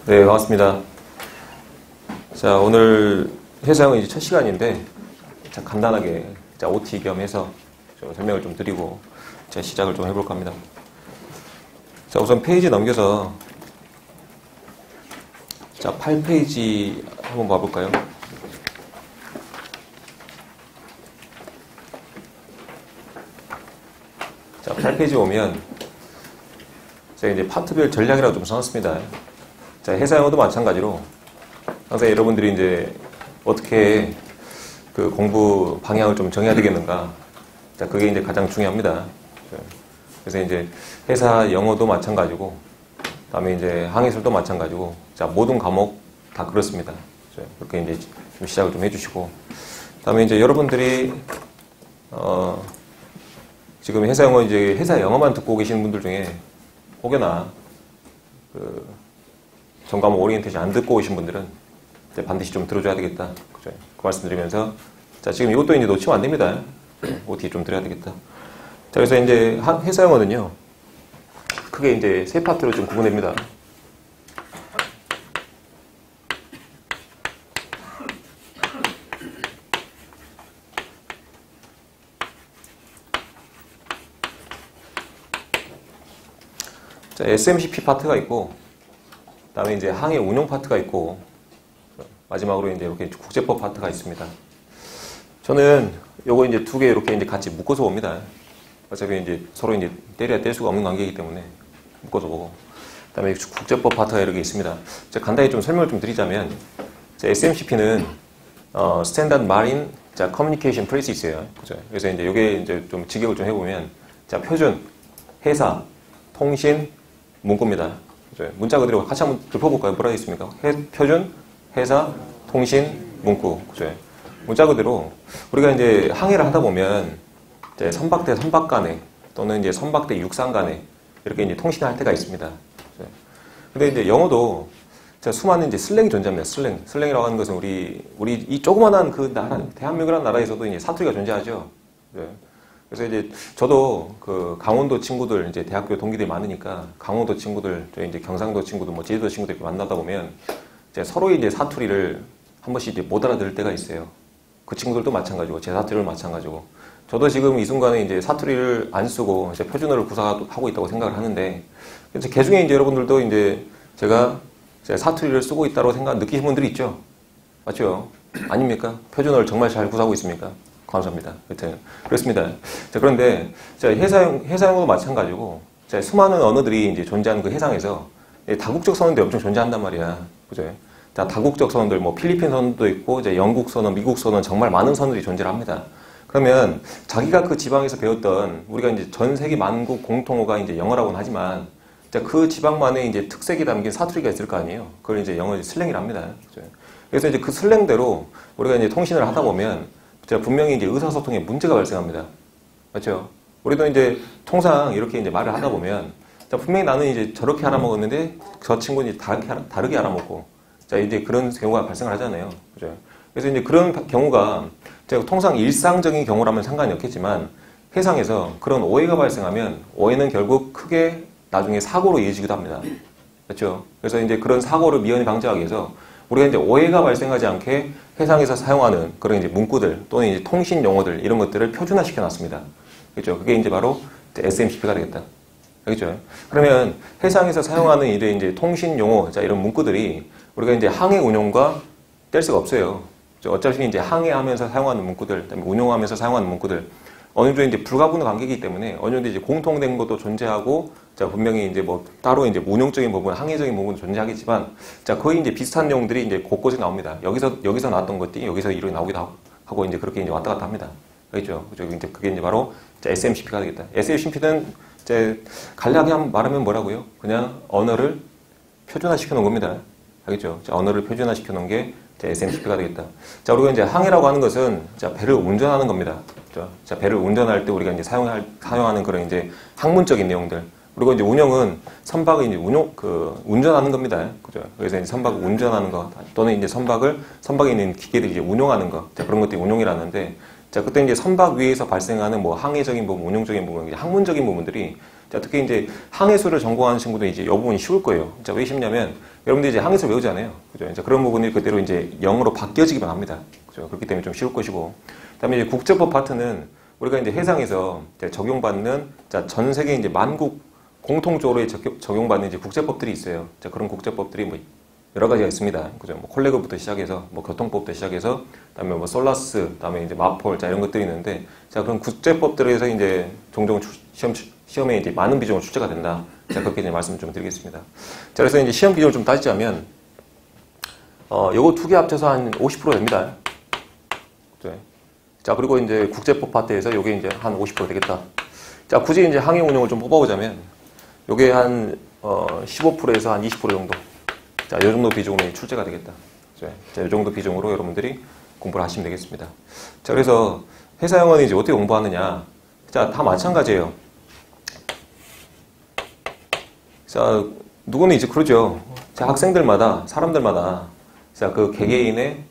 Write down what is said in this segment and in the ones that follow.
네, 반갑습니다. 자, 오늘 회사형은 이제 첫 시간인데, 자, 간단하게 자, OT 겸해서 좀 설명을 좀 드리고, 자, 시작을 좀 해볼까 합니다. 자, 우선 페이지 넘겨서, 자, 8페이지 한번 봐볼까요? 자, 8페이지 오면, 제가 이제 파트별 전략이라고 좀 써놨습니다. 자, 회사 영어도 마찬가지로 항상 여러분들이 이제 어떻게 그 공부 방향을 좀 정해야 되겠는가. 자, 그게 이제 가장 중요합니다. 그래서 이제 회사 영어도 마찬가지고, 그다음에 이제 항해술도 마찬가지고, 자, 모든 과목 다 그렇습니다. 그렇게 이제 좀 시작을 좀 해주시고, 그다음에 이제 여러분들이 지금 회사 영어 이제 회사 영어만 듣고 계시는 분들 중에 혹여나 그 전과목 오리엔테이션 안 듣고 오신 분들은 이제 반드시 좀 들어줘야 되겠다. 그죠? 그 말씀 드리면서, 자, 지금 이것도 이제 놓치면 안 됩니다. OT 좀 드려야 되겠다. 자, 그래서 이제 회사 영어는요, 크게 이제 세 파트로 좀 구분됩니다. 자, SMCP 파트가 있고, 그 다음에 이제 항해 운용 파트가 있고, 마지막으로 이제 이렇게 국제법 파트가 있습니다. 저는 요거 이제 두 개 이렇게 이제 같이 묶어서 봅니다. 어차피 이제 서로 이제 때려야 뗄 수가 없는 관계이기 때문에 묶어서 보고. 그 다음에 국제법 파트가 이렇게 있습니다. 제가 간단히 좀 설명을 좀 드리자면, SMCP는, 스탠다드 마린, 자, 커뮤니케이션 프레이스 있어요. 그죠? 그래서 이제 요게 이제 좀 직역을 좀 해보면, 자, 표준, 회사, 통신, 문구입니다. 그죠? 문자 그대로 같이 한번 짚어볼까요? 뭐라 있습니까? 표준, 회사, 통신, 문구. 그죠? 문자 그대로 우리가 이제 항해를 하다 보면 이제 선박대 선박 간에 또는 이제 선박대 육상 간에 이렇게 이제 통신을 할 때가 있습니다. 그죠? 근데 이제 영어도 수많은 이제 슬랭이 존재합니다. 슬랭이라고 하는 것은 우리 이 조그만한 그 나라, 대한민국이라는 나라에서도 이제 사투리가 존재하죠. 그죠? 그래서 이제 저도 그 강원도 친구들, 이제 대학교 동기들이 많으니까 강원도 친구들, 이제 경상도 친구들, 뭐 제주도 친구들 이렇게 만나다 보면 이제 서로의 이제 사투리를 한 번씩 이제 못 알아들을 때가 있어요. 그 친구들도 마찬가지고, 제 사투리를 마찬가지고. 저도 지금 이 순간에 이제 사투리를 안 쓰고 이제 표준어를 구사하고 있다고 생각을 하는데, 그래서 그 중에 이제 여러분들도 이제 제가 사투리를 쓰고 있다고 느끼시는 분들이 있죠? 맞죠? 아닙니까? 표준어를 정말 잘 구사하고 있습니까? 감사합니다. 여튼 그렇습니다. 자, 그런데 해상도 마찬가지고, 자, 수많은 언어들이 이제 존재하는 그 해상에서 다국적 선언들이 엄청 존재한단 말이야. 그죠? 자, 다국적 선언들, 뭐 필리핀 선언도 있고, 이제 영국 선언, 미국 선언, 정말 많은 선언들이 존재를 합니다. 그러면 자기가 그 지방에서 배웠던, 우리가 이제 전 세계 만국 공통어가 이제 영어라고는 하지만, 자, 그 지방만의 이제 특색이 담긴 사투리가 있을 거 아니에요. 그걸 이제 영어 슬랭이랍니다. 그죠? 그래서 이제 그 슬랭대로 우리가 이제 통신을 하다 보면, 제가 분명히 이제 의사소통에 문제가 발생합니다. 맞죠? 우리도 이제 통상 이렇게 이제 말을 하다 보면, 자, 분명히 나는 이제 저렇게 알아먹었는데, 저 친구는 이제 다르게 알아먹고, 자, 이제 그런 경우가 발생을 하잖아요. 그죠? 그래서 이제 그런 경우가, 제가 통상 일상적인 경우라면 상관이 없겠지만, 해상에서 그런 오해가 발생하면, 오해는 결국 크게 나중에 사고로 이어지기도 합니다. 그렇죠? 그래서 이제 그런 사고를 미연에 방지하기 위해서, 우리가 이제 오해가 발생하지 않게 해상에서 사용하는 그런 이제 문구들 또는 이제 통신 용어들 이런 것들을 표준화 시켜놨습니다. 그렇죠? 그게 이제 바로 SMCP가 되겠다. 알겠죠? 그러면 해상에서 사용하는 이런 이제 통신 용어, 자, 이런 문구들이 우리가 이제 항해 운용과 뗄 수가 없어요. 어차피 이제 항해하면서 사용하는 문구들, 그다음에 운용하면서 사용하는 문구들, 어느 정도 이제 불가분의 관계이기 때문에 어느 정도 이제 공통된 것도 존재하고, 자, 분명히 이제 뭐 따로 이제 운용적인 부분, 항해적인 부분은 존재하겠지만, 자, 거의 이제 비슷한 내용들이 이제 곳곳에 나옵니다. 여기서 나왔던 것들이 여기서 이렇게 나오기도 하고 이제 그렇게 이제 왔다 갔다 합니다. 알겠죠? 이제 그게 이제 바로 SMCP가 되겠다. SMCP는 이제 간략히 말하면 뭐라고요? 그냥 언어를 표준화 시켜 놓은 겁니다. 알겠죠? 자, 언어를 표준화 시켜 놓은 게 SMCP가 되겠다. 자, 우리가 이제 항해라고 하는 것은, 자, 배를 운전하는 겁니다. 자, 배를 운전할 때 우리가 이제 사용하는 그런 이제 학문적인 내용들. 그리고 이제 운영은 선박을 이제 운전하는 겁니다. 그죠? 그래서 이제 선박을 운전하는 거, 또는 이제 선박에 있는 기계들이 이제 운용하는 거. 자, 그런 것들이 운용이라는데, 자, 그때 이제 선박 위에서 발생하는 뭐 항해적인 부분, 운용적인 부분, 이제 학문적인 부분들이 자, 특히 이제 항해술을 전공하는 친구도 이제 이 부분이 쉬울 거예요. 자, 왜 쉽냐면 여러분들이 이제 항해술 외우잖아요. 그죠? 이제 그런 부분이 그대로 이제 영어로 바뀌어지기만 합니다. 그죠? 그렇기 때문에 좀 쉬울 것이고. 그다음에 이제 국제법 파트는 우리가 이제 해상에서 이제 적용받는 자, 전 세계 이제 만국 공통적으로 적용받는 이제 국제법들이 있어요. 자, 그런 국제법들이 뭐 여러 가지가 있습니다. 그죠? 뭐 콜레그부터 시작해서 뭐 교통법부터 시작해서 그다음에 뭐 솔라스, 그다음에 이제 마폴, 자 이런 것들이 있는데 자 그런 국제법들에서 이제 종종 시험에 이제 많은 비중으로 출제가 된다. 자 그렇게 이제 말씀 좀 드리겠습니다. 자 그래서 이제 시험 기준을 좀 따지자면 요거 두 개 합쳐서 한 50% 됩니다. 그죠? 자 그리고 이제 국제법 파트에서 요게 이제 한 50% 되겠다. 자 굳이 이제 항해 운영을 좀 뽑아보자면 요게 한 15%에서 한 20% 정도. 자, 이 정도 비중으로 출제가 되겠다. 자, 이 정도 비중으로 여러분들이 공부를 하시면 되겠습니다. 자, 그래서 회사 영어는 이제 어떻게 공부하느냐. 자, 다 마찬가지예요. 자, 누구는 이제 그러죠. 자, 학생들마다, 사람들마다, 자, 그 개개인의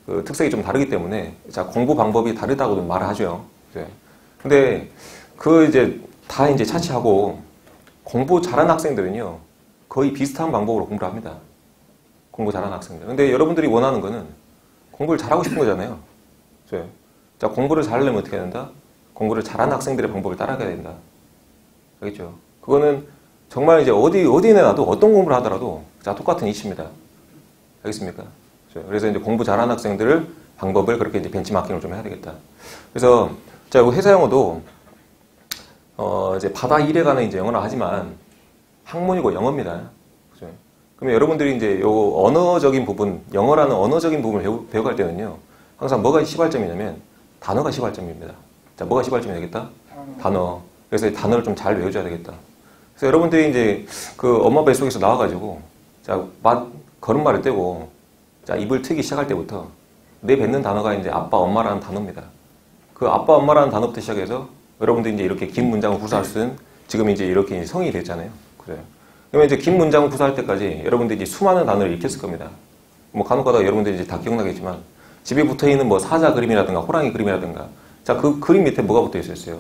그 특색이 좀 다르기 때문에, 자, 공부 방법이 다르다고도 말을 하죠. 근데 그 이제 다 이제 차치하고 공부 잘하는 학생들은요, 거의 비슷한 방법으로 공부를 합니다. 공부 잘하는 학생들. 근데 여러분들이 원하는 거는 공부를 잘하고 싶은 거잖아요. 자, 공부를 잘하려면 어떻게 해야 된다? 공부를 잘하는 학생들의 방법을 따라가야 된다. 알겠죠? 그거는 정말 이제 어디에 놔도 어떤 공부를 하더라도 자, 똑같은 이치입니다. 알겠습니까? 그래서 이제 공부 잘하는 학생들을 방법을 그렇게 이제 벤치마킹을 좀 해야 되겠다. 그래서 자, 회사 영어도 이제 바다 일에 관한 이제 영어를 하지만 학문이고 영어입니다. 그러면 여러분들이 이제 요 언어적인 부분, 영어라는 언어적인 부분을 배워갈 때는요, 항상 뭐가 시발점이냐면 단어가 시발점입니다. 자, 뭐가 시발점이 되겠다? 단어. 그래서 이 단어를 좀 잘 외워줘야 되겠다. 그래서 여러분들이 이제 그 엄마 뱃속에서 나와가지고, 자, 걸음마를 떼고, 자, 입을 트기 시작할 때부터 내뱉는 단어가 이제 아빠, 엄마라는 단어입니다. 그 아빠, 엄마라는 단어부터 시작해서 여러분들이 이제 이렇게 긴 문장을 구사할 수 있는 지금 이제 이렇게 성인이 됐잖아요. 그래요. 그러면 이제 긴 문장을 구사할 때까지 여러분들이 이제 수많은 단어를 익혔을 겁니다. 뭐 간혹 가다가 여러분들이 이제 다 기억나겠지만 집에 붙어 있는 뭐 사자 그림이라든가 호랑이 그림이라든가 자, 그 그림 밑에 뭐가 붙어 있었어요?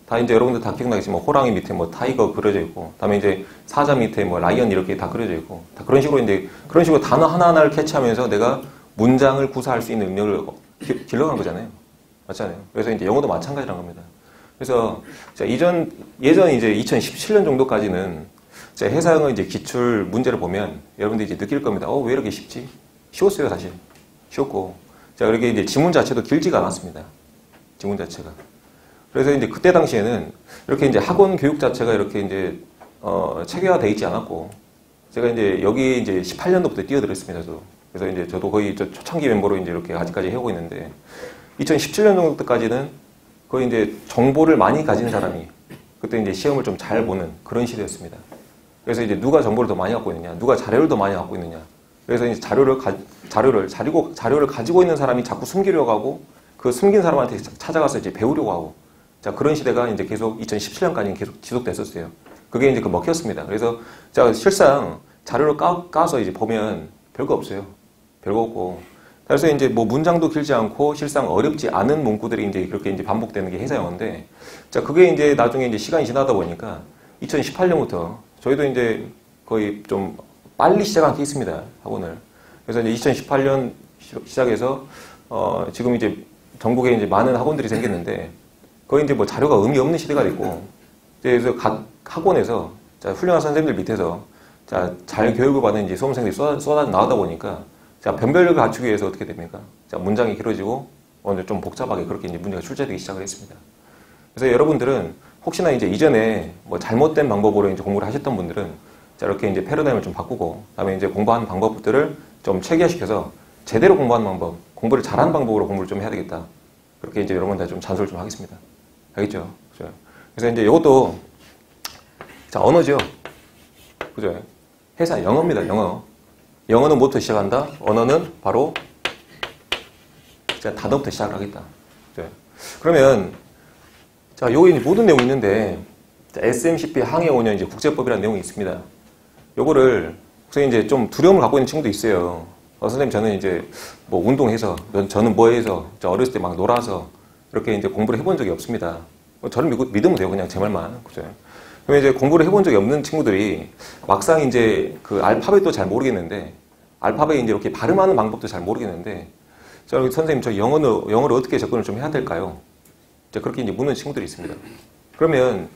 다 이제 여러분들 다 기억나겠지만 호랑이 밑에 뭐 타이거 그려져 있고 다음에 이제 사자 밑에 뭐 라이언 이렇게 다 그려져 있고 다 그런 식으로 이제 그런 식으로 단어 하나하나를 캐치하면서 내가 문장을 구사할 수 있는 능력을 길러간 거잖아요. 맞잖아요. 그래서 이제 영어도 마찬가지란 겁니다. 그래서 자, 예전 이제 2017년 정도까지는 자, 회사영어 이제 기출 문제를 보면 여러분들이 이제 느낄 겁니다. 왜 이렇게 쉽지? 쉬웠어요, 사실. 쉬웠고. 자, 그렇게 이제 지문 자체도 길지가 않았습니다. 지문 자체가. 그래서 이제 그때 당시에는 이렇게 이제 학원 교육 자체가 이렇게 이제, 체계화되어 있지 않았고, 제가 이제 여기 이제 18년도부터 뛰어들었습니다, 저도. 그래서 이제 저도 거의 초창기 멤버로 이제 이렇게 아직까지 해오고 있는데, 2017년 정도 때까지는 거의 이제 정보를 많이 가진 사람이 그때 이제 시험을 좀 잘 보는 그런 시대였습니다. 그래서 이제 누가 정보를 더 많이 갖고 있느냐, 누가 자료를 더 많이 갖고 있느냐. 그래서 이제 자료를 가지고 있는 사람이 자꾸 숨기려고 하고, 그 숨긴 사람한테 찾아가서 이제 배우려고 하고, 자, 그런 시대가 이제 계속 2017년까지 계속 지속됐었어요. 그게 이제 그 먹혔습니다. 그래서, 자, 실상 자료를 까서 이제 보면 별거 없어요. 별거 없고. 그래서 이제 뭐 문장도 길지 않고 실상 어렵지 않은 문구들이 이제 그렇게 이제 반복되는 게 회사 영어인데, 자, 그게 이제 나중에 이제 시간이 지나다 보니까 2018년부터 저희도 이제 거의 좀 빨리 시작한 케이스입니다. 학원을. 그래서 이제 2018년 시작해서, 지금 이제 전국에 이제 많은 학원들이 생겼는데, 거의 이제 뭐 자료가 의미 없는 시대가 됐고, 그래서 각 학원에서, 자, 훌륭한 선생님들 밑에서, 자, 잘 교육을 받는 이제 수험생들이 쏟아 나오다 보니까, 자, 변별력을 갖추기 위해서 어떻게 됩니까? 자, 문장이 길어지고, 오늘 좀 복잡하게 그렇게 이제 문제가 출제되기 시작을 했습니다. 그래서 여러분들은 혹시나 이제 이전에 뭐 잘못된 방법으로 이제 공부를 하셨던 분들은 자, 이렇게 이제 패러다임을 좀 바꾸고, 그다음에 이제 공부하는 방법들을 좀 체계화시켜서 제대로 공부하는 방법, 공부를 잘하는 방법으로 공부를 좀 해야 되겠다. 그렇게 이제 여러분들 좀 잔소리를 좀 하겠습니다. 알겠죠? 그죠? 그래서 이제 이것도 자, 언어죠. 그죠? 회사 영어입니다. 영어. 영어는 뭐부터 시작한다? 언어는 바로 자, 단어부터 시작을 하겠다. 그죠? 그러면 자, 요게 이제 모든 내용이 있는데 자, SMCP 항해 5년 이제 국제법이라는 내용이 있습니다. 요거를 혹시 이제 좀 두려움을 갖고 있는 친구도 있어요. 선생님, 저는 이제 뭐 운동해서, 저는 뭐 해서, 어렸을 때 막 놀아서 이렇게 이제 공부를 해본 적이 없습니다. 저를 믿으면 돼요. 그냥 제 말만. 그죠? 그러면 이제 공부를 해본 적이 없는 친구들이 막상 이제 그 알파벳도 잘 모르겠는데, 알파벳 이제 이렇게 발음하는 방법도 잘 모르겠는데, 선생님, 저 영어를 어떻게 접근을 좀 해야 될까요? 이제 그렇게 이제 묻는 친구들이 있습니다. 그러면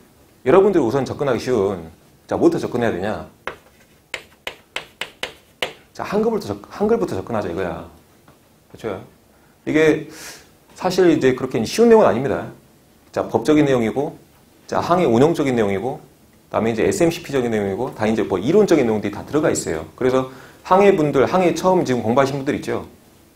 여러분들이 우선 접근하기 쉬운, 자, 뭐부터 접근해야 되냐? 자, 한글부터 접근하자 이거야. 그렇죠? 이게 사실 이제 그렇게 쉬운 내용은 아닙니다. 자, 법적인 내용이고, 자, 항해 운영적인 내용이고, 그다음에 이제 SMCP적인 내용이고, 다 이제 뭐 이론적인 내용들이 다 들어가 있어요. 그래서 항해 처음 지금 공부하신 분들 있죠?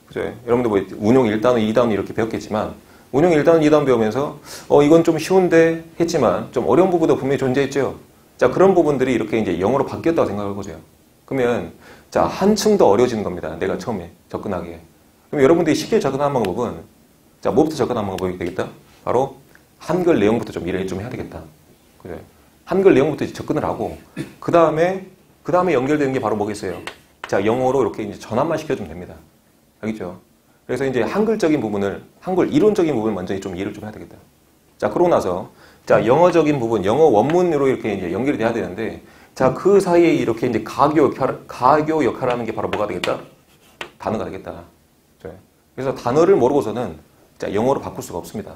그죠? 여러분들 뭐 운용 1단원, 2단원 이렇게 배웠겠지만, 운용 1단원, 2단원 배우면서, 이건 좀 쉬운데 했지만, 좀 어려운 부분도 분명히 존재했죠? 자, 그런 부분들이 이렇게 이제 영어로 바뀌었다고 생각해 보세요. 그러면, 자, 한층 더 어려워지는 겁니다. 내가 처음에 접근하기에. 그럼 여러분들이 쉽게 접근하는 방법은, 자, 뭐부터 접근하는 방법이 되겠다? 바로, 한글 내용부터 좀 이해를 좀 해야 되겠다. 그래. 한글 내용부터 접근을 하고, 그 다음에 연결되는 게 바로 뭐겠어요? 자, 영어로 이렇게 이제 전환만 시켜주면 됩니다. 알겠죠? 그래서 이제 한글 이론적인 부분을 먼저 좀 이해를 좀 해야 되겠다. 자, 그러고 나서, 자, 영어적인 부분, 영어 원문으로 이렇게 이제 연결이 돼야 되는데, 자, 그 사이에 이렇게 이제 가교 역할을 하는 게 바로 뭐가 되겠다? 단어가 되겠다. 그래서 단어를 모르고서는, 자, 영어로 바꿀 수가 없습니다.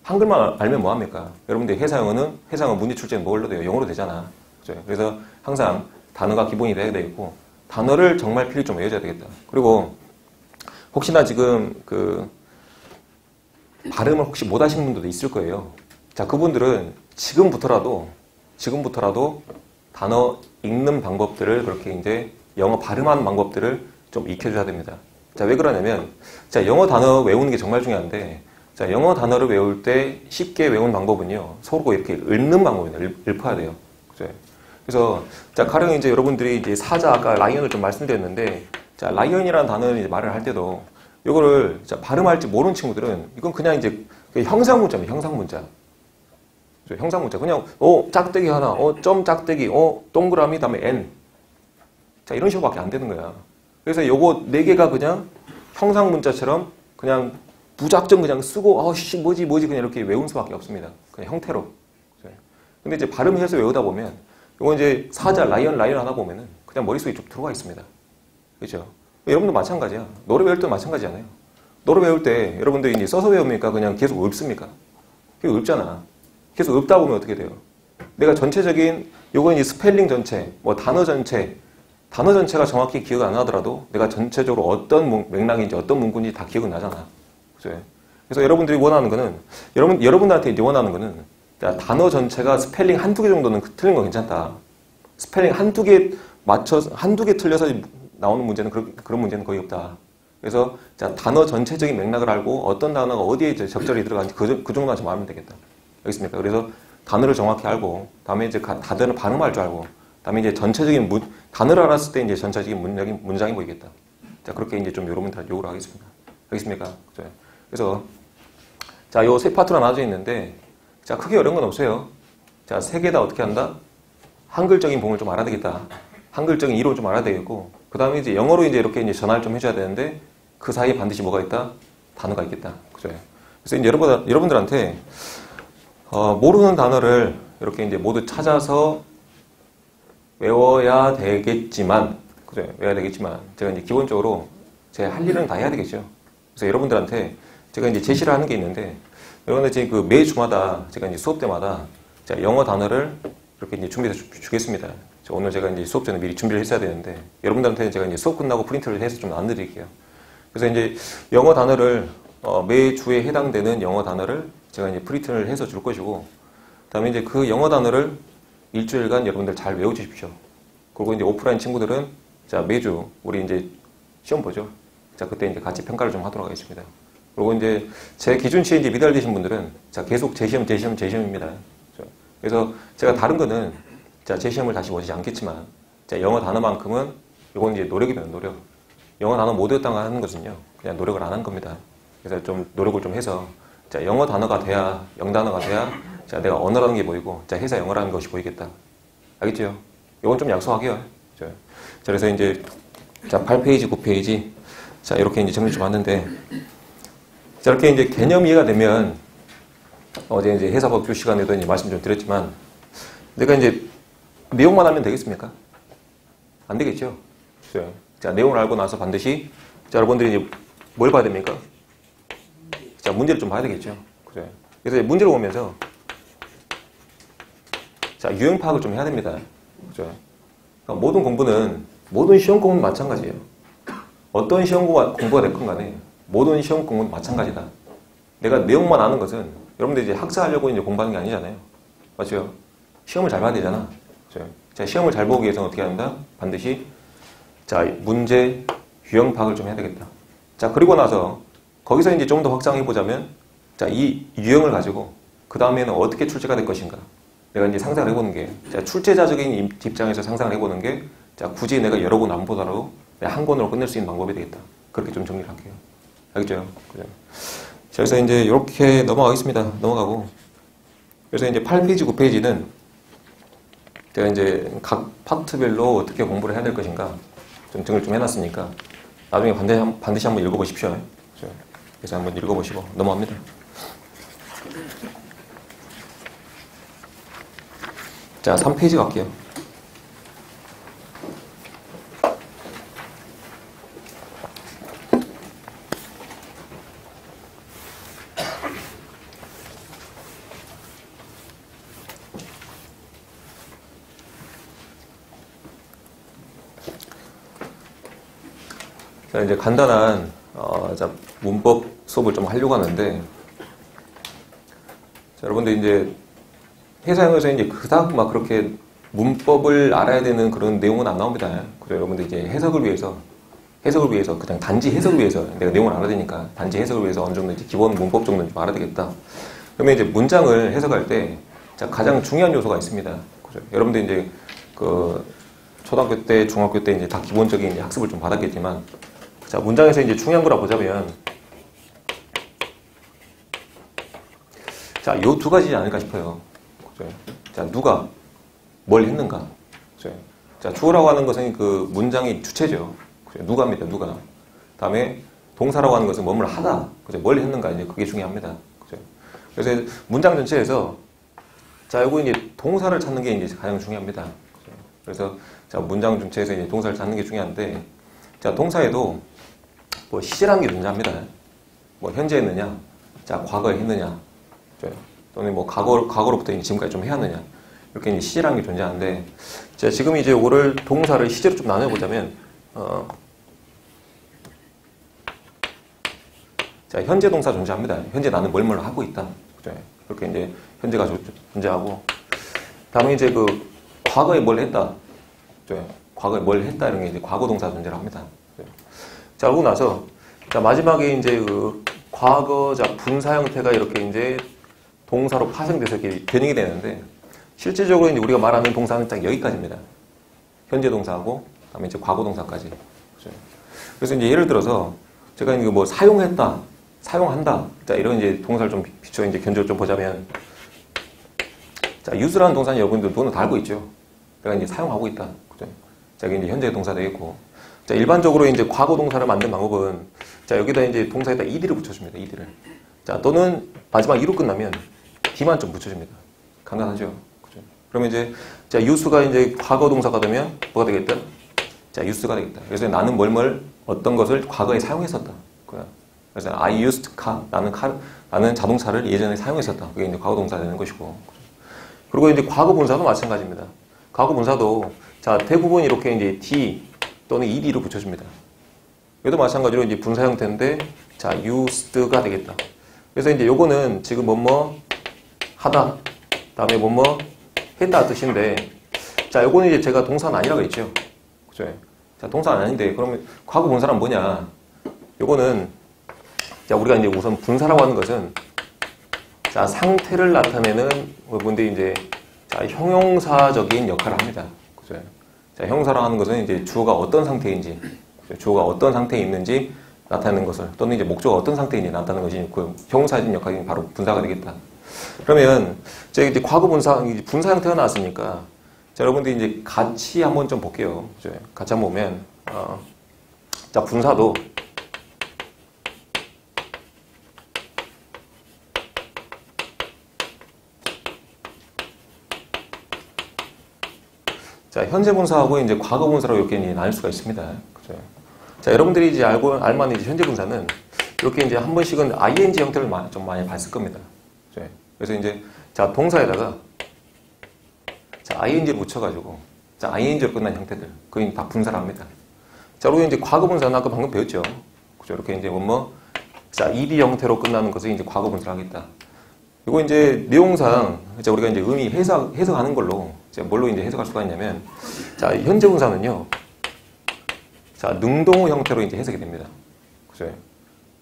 한글만 알면 뭐합니까? 여러분들 회사 영어 문제 출제는 뭘로 돼요? 영어로 되잖아. 그죠? 그래서 항상 단어가 기본이 돼야 되겠고, 단어를 정말 필히 좀 외워줘야 되겠다. 그리고 혹시나 지금 발음을 혹시 못 하시는 분들도 있을 거예요. 자, 그분들은 지금부터라도 단어 읽는 방법들을 그렇게 이제 영어 발음하는 방법들을 좀 익혀줘야 됩니다. 자, 왜 그러냐면, 자, 영어 단어 외우는 게 정말 중요한데, 자, 영어 단어를 외울 때 쉽게 외우는 방법은요, 서로 이렇게 읽는 방법입니다. 읊어야 돼요. 그죠? 그래서, 자, 가령 이제 여러분들이 이제 사자, 아까 라이언을 좀 말씀드렸는데, 자, 라이언이라는 단어를 이제 말을 할 때도, 이거를, 자, 발음할지 모르는 친구들은, 이건 그냥 이제 형상문자입니다. 형상문자. 그죠? 형상문자. 그냥, 짝대기 하나, 점 짝대기, 동그라미, 다음에 N. 자, 이런 식으로밖에 안 되는 거야. 그래서 요거 4개가 그냥 형상문자처럼 그냥 무작정 그냥 쓰고, 뭐지, 그냥 이렇게 외운 수밖에 없습니다. 그냥 형태로. 근데 이제 발음해서 외우다 보면, 이거 이제 사자, 라이언 하다 보면은 그냥 머릿속에 좀 들어가 있습니다. 그죠? 여러분도 마찬가지야. 노래 외울 때도 마찬가지잖아요. 노래 외울 때 여러분들이 이제 써서 외웁니까? 그냥 계속 읊습니까? 계속 읊잖아. 계속 읊다 보면 어떻게 돼요? 내가 전체적인, 요건 이제 스펠링 전체, 뭐 단어 전체가 정확히 기억 안 나더라도 내가 전체적으로 어떤 맥락인지 어떤 문구인지 다 기억은 나잖아. 그죠? 그래서 여러분들이 원하는 거는, 여러분들한테 이제 원하는 거는, 자, 단어 전체가 스펠링 한두 개 정도는 틀린 거 괜찮다. 스펠링 한두 개 틀려서 나오는 문제는 그런 문제는 거의 없다. 그래서, 자, 단어 전체적인 맥락을 알고 어떤 단어가 어디에 이제 적절히 들어가는지 그 정도만 좀 알면 되겠다. 알겠습니까? 그래서 단어를 정확히 알고, 다음에 이제 단어를 발음할 줄 알고, 다음에 이제 전체적인 단어를 알았을 때 이제 전체적인 문장이 보이겠다. 자, 그렇게 이제 좀 여러분들한테 요구를 하겠습니다. 알겠습니까? 그래서, 자, 요 세 파트가 나눠져 있는데, 자, 크게 어려운 건 없어요. 자, 세 개 다 어떻게 한다? 한글적인 부분을 좀 알아야 되겠다. 한글적인 이론을 좀 알아야 되겠고, 그 다음에 이제 영어로 이제 이렇게 이제 전화를 좀 해줘야 되는데, 그 사이에 반드시 뭐가 있다? 단어가 있겠다. 그죠? 그래서 이제 여러분들한테, 모르는 단어를 이렇게 이제 모두 찾아서 외워야 되겠지만, 그죠? 외워야 되겠지만, 제가 이제 기본적으로 제 할 일은 다 해야 되겠죠. 그래서 여러분들한테 제가 이제 제시를 하는 게 있는데, 여러분들 지금 매주마다 제가 이제 수업 때마다 자, 영어 단어를 이렇게 이제 준비해서 주겠습니다. 오늘 제가 이제 수업 전에 미리 준비를 했어야 되는데, 여러분들한테 제가 이제 수업 끝나고 프린트를 해서 좀 안내드릴게요. 그래서 이제 영어 단어를, 매주에 해당되는 영어 단어를 제가 이제 프린트를 해서 줄 것이고, 그 다음에 이제 그 영어 단어를 일주일간 여러분들 잘 외워주십시오. 그리고 이제 오프라인 친구들은 자, 매주 우리 이제 시험 보죠. 자, 그때 이제 같이 평가를 좀 하도록 하겠습니다. 그리고 이제 제 기준치에 이제 미달되신 분들은 자, 계속 재시험입니다. 그래서 제가 다른 거는 자, 재시험을 다시 보지 않겠지만, 자, 영어 단어만큼은 이건 이제 노력이면 노력. 영어 단어 못 외웠다고 하는 것은요, 그냥 노력을 안 한 겁니다. 그래서 좀 노력을 좀 해서 자, 영어 단어가 돼야, 영단어가 돼야 자, 내가 언어라는 게 보이고, 자, 회사 영어라는 것이 보이겠다. 알겠죠? 이건 좀 약속하게요. 자, 그래서 이제 자, 8페이지, 9페이지 자, 이렇게 이제 정리 좀 왔는데, 자, 이렇게 이제 개념 이해가 되면 어제 이제 회사법규 시간에도 이제 말씀 좀 드렸지만, 내가 이제 내용만 알면 되겠습니까? 안 되겠죠. 자, 내용을 알고 나서 반드시 자, 여러분들이 이제 뭘 봐야 됩니까? 자, 문제를 좀 봐야 되겠죠. 그래서 문제를 보면서 자, 유형 파악을 좀 해야 됩니다. 그러니까 모든 공부는 모든 시험 공부는 마찬가지예요. 어떤 시험 공부가 됐건 간에 모든 시험 공부는 마찬가지다. 내가 내용만 아는 것은 여러분들 이제 학사하려고 이제 공부하는 게 아니잖아요. 맞죠? 시험을 잘 봐야 되잖아. 자, 시험을 잘 보기 위해서는 어떻게 한다? 반드시 자, 문제 유형 파악을 좀 해야 되겠다. 자, 그리고 나서 거기서 이제 좀 더 확장해 보자면 자, 이 유형을 가지고 그 다음에는 어떻게 출제가 될 것인가? 내가 이제 상상을 해보는 게 자, 출제자적인 입장에서 상상을 해보는 게 자, 굳이 내가 여러 권 안 보더라도 한 권으로 끝낼 수 있는 방법이 되겠다. 그렇게 좀 정리를 할게요. 알겠죠? 그죠? 자, 그래서 이제 이렇게 넘어가겠습니다. 넘어가고. 그래서 이제 8페이지, 9페이지는 제가 이제 각 파트별로 어떻게 공부를 해야 될 것인가 좀 등을 좀 해놨으니까 나중에 반드시 한번 읽어보십시오. 그죠? 그래서 한번 읽어보시고 넘어갑니다. 자, 3페이지 갈게요. 자, 이제 간단한 자, 문법 수업을 좀 하려고 하는데 자, 여러분들 이제 회사에서 이제 그닥 막 그렇게 문법을 알아야 되는 그런 내용은 안 나옵니다. 그래서 여러분들 이제 해석을 위해서 그냥 단지 해석을 위해서 내가 내용을 알아야 되니까 단지 해석을 위해서 어느 정도 이제 기본 문법 정도는 좀 알아야 되겠다. 그러면 이제 문장을 해석할 때 자, 가장 중요한 요소가 있습니다. 그죠? 여러분들 이제 그 초등학교 때, 중학교 때 이제 다 기본적인 이제 학습을 좀 받았겠지만 자, 문장에서 이제 중요한 거라 보자면 자, 요 두 가지지 않을까 싶어요. 그죠? 자, 누가 뭘 했는가? 그죠? 자, 주어라고 하는 것은 그 문장의 주체죠. 그죠? 누가입니다. 누가. 다음에 동사라고 하는 것은 뭐뭘 하다. 그죠? 뭘 했는가? 이제 그게 중요합니다. 그죠? 그래서 문장 전체에서 자, 요거 이제 동사를 찾는 게 이제 가장 중요합니다. 그죠? 그래서 자, 문장 전체에서 이제 동사를 찾는 게 중요한데 자, 동사에도 뭐 시제라는 게 존재합니다. 뭐 현재 했느냐, 자, 과거에 했느냐, 또는 뭐 과거로부터 이제 지금까지 좀 해왔느냐, 이렇게 이제 시제라는 게 존재하는데, 자, 지금 이제 이거를 동사를 시제로 좀 나눠보자면, 자, 현재 동사 존재합니다. 현재 나는 뭘 하고 있다. 그죠? 그렇게 이제 현재가 존재하고, 다음에 이제 그 과거에 뭘 했다. 그죠? 과거에 뭘 했다 이런 게 이제 과거 동사 존재를 합니다. 자, 그러고 나서, 자, 마지막에 이제 그 과거, 자, 분사 형태가 이렇게 이제 동사로 파생돼서 이렇게 변형이 되는데, 실질적으로 이제 우리가 말하는 동사는 딱 여기까지입니다. 현재 동사하고, 그다음에 이제 과거 동사까지. 그렇죠? 그래서 이제 예를 들어서, 제가 이거 뭐 사용했다, 사용한다, 자, 이런 이제 동사를 좀 비춰 이제 견적을 좀 보자면, 자, use라는 동사는 여러분들 누구나 다 알고 있죠. 내가 이제 사용하고 있다. 그죠? 자, 이게 이제 현재 동사 되겠고, 자, 일반적으로 이제 과거 동사를 만든 방법은 자, 여기다 이제 동사에다 ed를 붙여줍니다. ed를. 자, 또는 마지막 e로 끝나면 d만 좀 붙여줍니다. 간단하죠? 그죠? 그러면 이제 자, use가 이제 과거 동사가 되면 뭐가 되겠다? 자, use가 되겠다. 그래서 나는 뭘뭘 어떤 것을 과거에 사용했었다. 그래서 I used car. 나는 자동차를 예전에 사용했었다. 그게 이제 과거 동사 되는 것이고. 그리고 이제 과거 분사도 마찬가지입니다. 과거 분사도 자, 대부분 이렇게 이제 d 또는 ed로 붙여줍니다. 얘도 마찬가지로 이제 분사 형태인데, 자, used가 되겠다. 그래서 이제 요거는 지금 뭐뭐 하다, 다음에 뭐뭐 했다 뜻인데, 자, 요거는 이제 제가 동사는 아니라고 했죠. 그죠? 자, 동사는 아닌데, 그러면 과거 분사는 뭐냐? 요거는, 자, 우리가 이제 우선 분사라고 하는 것은, 자, 상태를 나타내는 부분들이 이제, 자, 형용사적인 역할을 합니다. 그죠? 자, 형사라고 하는 것은 이제 주어가 어떤 상태인지, 주어가 어떤 상태에 있는지 나타내는 것을, 또는 이제 목적어가 어떤 상태인지 나타내는 것이 그 형용사적인 역할이 바로 분사가 되겠다. 그러면 제가 이제 과거 분사 형태가 나왔으니까, 자, 여러분들이 이제 같이 한번 좀 볼게요. 그죠? 같이 한번 보면, 자, 분사도 자, 현재 분사하고 이제 과거 분사로 이렇게 이제 나눌 수가 있습니다. 그죠? 자, 여러분들이 이제 알만한 이제 현재 분사는 이렇게 이제 한 번씩은 ing 형태를 좀 많이 봤을 겁니다. 그죠? 그래서 이제 자, 동사에다가 자, ing를 붙여가지고 자, ing로 끝난 형태들 그게 다 분사를 합니다. 자, 그리고 이제 과거 분사는 아까 방금 배웠죠. 그죠? 이렇게 이제 자, ed 형태로 끝나는 것을 이제 과거 분사를 하겠다. 이거 이제 내용상 이제 우리가 이제 의미 해석하는 걸로 이제 뭘로 이제 해석할 수가 있냐면 자, 현재 분사는요. 자, 능동어 형태로 이제 해석이 됩니다. 그죠?